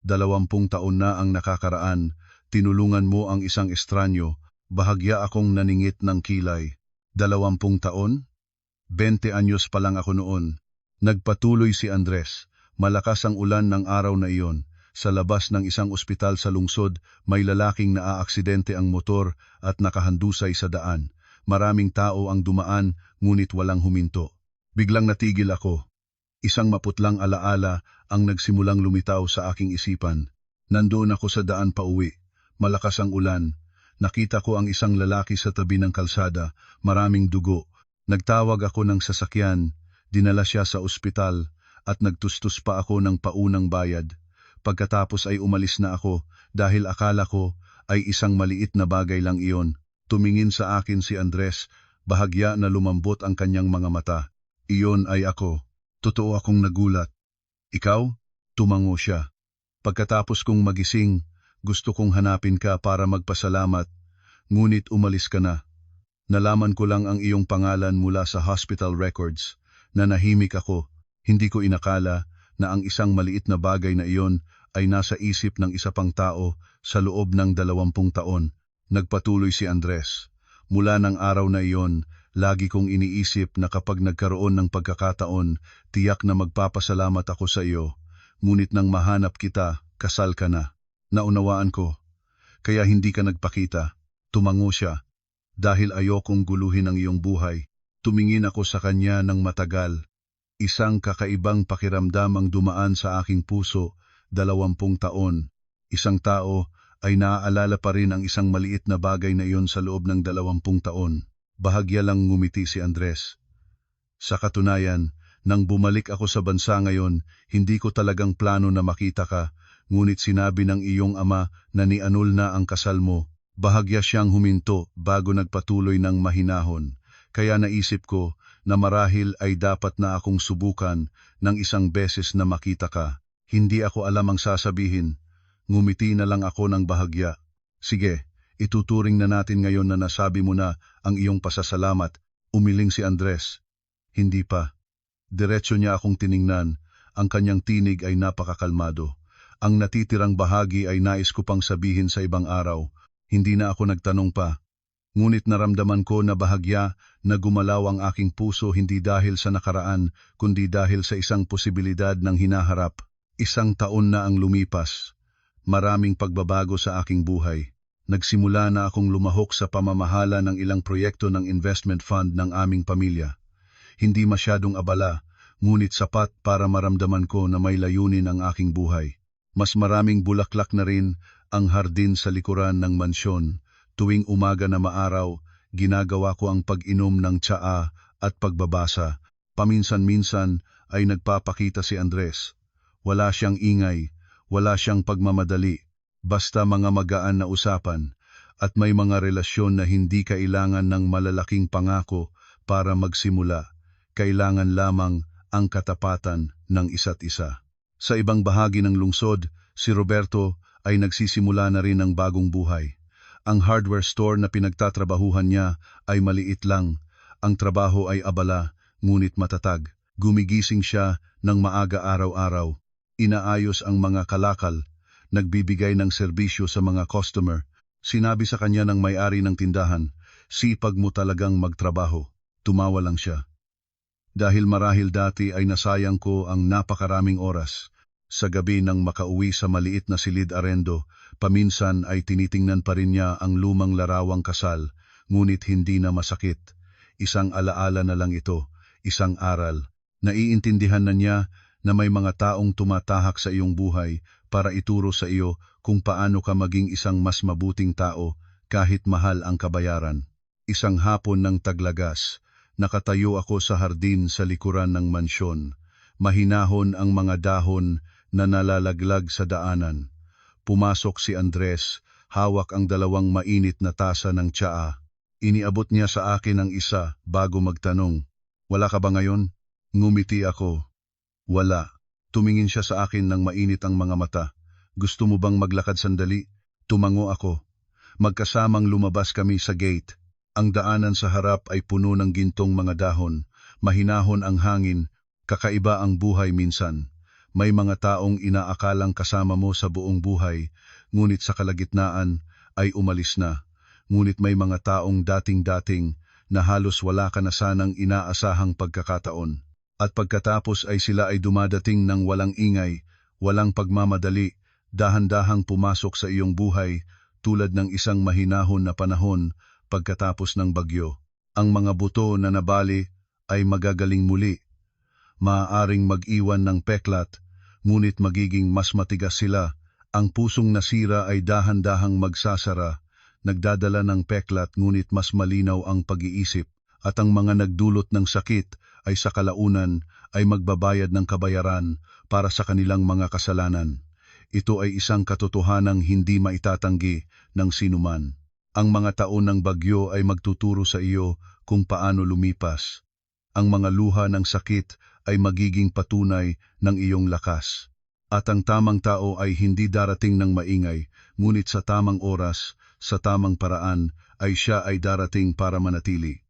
20 taon na ang nakakaraan, tinulungan mo ang isang estranyo, bahagya akong naningit ng kilay. 20 taon? 20 anyos pa lang ako noon. Nagpatuloy si Andres. Malakas ang ulan ng araw na iyon. Sa labas ng isang ospital sa lungsod, may lalaking naaaksidente ang motor at nakahandusay sa daan. Maraming tao ang dumaan, ngunit walang huminto. Biglang natigil ako. Isang maputlang alaala ang nagsimulang lumitaw sa aking isipan. Nandoon ako sa daan pauwi. Malakas ang ulan. Nakita ko ang isang lalaki sa tabi ng kalsada, maraming dugo. Nagtawag ako ng sasakyan, dinala siya sa ospital, at nagtustos pa ako ng paunang bayad. Pagkatapos ay umalis na ako dahil akala ko ay isang maliit na bagay lang iyon. Tumingin sa akin si Andres, bahagya na lumambot ang kanyang mga mata. Iyon ay ako. Totoo akong nagulat. Ikaw? Tumango siya. Pagkatapos kong magising, gusto kong hanapin ka para magpasalamat, ngunit umalis ka na. Nalaman ko lang ang iyong pangalan mula sa hospital records. Nanahimik ako. Hindi ko inakala na ang isang maliit na bagay na iyon ay nasa isip ng isa pang tao sa loob ng 20 taon. Nagpatuloy si Andres. Mula ng araw na iyon, Lagi kong iniisip na kapag nagkaroon ng pagkakataon, tiyak na magpapasalamat ako sa iyo. Ngunit nang mahanap kita, kasal ka na. Naunawaan ko. Kaya hindi ka nagpakita. Tumango siya. Dahil ayokong guluhin ang iyong buhay. Tumingin ako sa kanya ng matagal. Isang kakaibang pakiramdam ang dumaan sa aking puso, 20 taon. Isang tao ay naaalala pa rin ang isang maliit na bagay na iyon sa loob ng 20 taon. Bahagya lang ngumiti si Andres. Sa katunayan, nang bumalik ako sa bansa ngayon, hindi ko talagang plano na makita ka, ngunit sinabi ng iyong ama na ni-annul na ang kasal mo. Bahagya siyang huminto bago nagpatuloy ng mahinahon. Kaya naisip ko na marahil ay dapat na akong subukan ng isang beses na makita ka. Hindi ako alam ang sasabihin. Ngumiti na lang ako ng bahagya. Sige, ituturing na natin ngayon na nasabi mo na ang iyong pasasalamat. Umiling si Andres. Hindi pa. Diretso niya akong tiningnan. Ang kanyang tinig ay napakakalmado. Ang natitirang bahagi ay nais ko pang sabihin sa ibang araw. Hindi na ako nagtanong pa. Ngunit naramdaman ko na bahagya na gumalaw ang aking puso hindi dahil sa nakaraan, kundi dahil sa isang posibilidad ng hinaharap. 1 taon na ang lumipas. Maraming pagbabago sa aking buhay. Nagsimula na akong lumahok sa pamamahala ng ilang proyekto ng investment fund ng aming pamilya. Hindi masyadong abala, ngunit sapat para maramdaman ko na may layunin ang aking buhay. Mas maraming bulaklak na rin ang hardin sa likuran ng mansyon. Tuwing umaga na maaraw, ginagawa ko ang pag-inom ng tsaa at pagbabasa. Paminsan-minsan ay nagpapakita si Andres. Wala siyang ingay, wala siyang pagmamadali, basta mga magaan na usapan, at may mga relasyon na hindi kailangan ng malalaking pangako para magsimula. Kailangan lamang ang katapatan ng isa't isa. Sa ibang bahagi ng lungsod, si Roberto ay nagsisimula na rin ng bagong buhay. Ang hardware store na pinagtatrabahuhan niya ay maliit lang. Ang trabaho ay abala, ngunit matatag. Gumigising siya ng maaga araw-araw. Inaayos ang mga kalakal, nagbibigay ng serbisyo sa mga customer. Sinabi sa kanya ng may-ari ng tindahan, "Sipag mo talagang magtrabaho." Tumawa lang siya. Dahil marahil dati ay nasayang ko ang napakaraming oras. Sa gabi nang makauwi sa maliit na silid arendo, paminsan ay tinitingnan pa rin niya ang lumang larawang kasal, ngunit hindi na masakit. Isang alaala na lang ito, isang aral. Naiintindihan na niya na may mga taong tumatahak sa iyong buhay para ituro sa iyo kung paano ka maging isang mas mabuting tao kahit mahal ang kabayaran. Isang hapon ng taglagas, nakatayo ako sa hardin sa likuran ng mansyon. Mahinahon ang mga dahon na nalalaglag sa daanan. Pumasok si Andres, hawak ang 2 mainit na tasa ng tsaa. Iniabot niya sa akin ang isa bago magtanong, "Wala ka ba ngayon?" Ngumiti ako. "Wala." Tumingin siya sa akin ng mainit ang mga mata. "Gusto mo bang maglakad sandali?" Tumango ako. Magkasamang lumabas kami sa gate. Ang daanan sa harap ay puno ng gintong mga dahon. Mahinahon ang hangin. Kakaiba ang buhay minsan. May mga taong inaakalang kasama mo sa buong buhay, ngunit sa kalagitnaan ay umalis na. Ngunit may mga taong dating-dating na halos wala ka na sanang inaasahang pagkakataon. At pagkatapos ay sila ay dumadating ng walang ingay, walang pagmamadali, dahan-dahang pumasok sa iyong buhay tulad ng isang mahinahon na panahon pagkatapos ng bagyo. Ang mga buto na nabali ay magagaling muli. Maaaring mag-iwan ng peklat, ngunit magiging mas matigas sila. Ang pusong nasira ay dahan-dahang magsasara, nagdadala ng peklat ngunit mas malinaw ang pag-iisip. At ang mga nagdulot ng sakit ay sa kalaunan ay magbabayad ng kabayaran para sa kanilang mga kasalanan. Ito ay isang katotohanang hindi maitatanggi ng sinuman. Ang mga taon ng bagyo ay magtuturo sa iyo kung paano lumipas. Ang mga luha ng sakit ay magiging patunay ng iyong lakas. At ang tamang tao ay hindi darating ng maingay, ngunit sa tamang oras, sa tamang paraan, ay siya ay darating para manatili.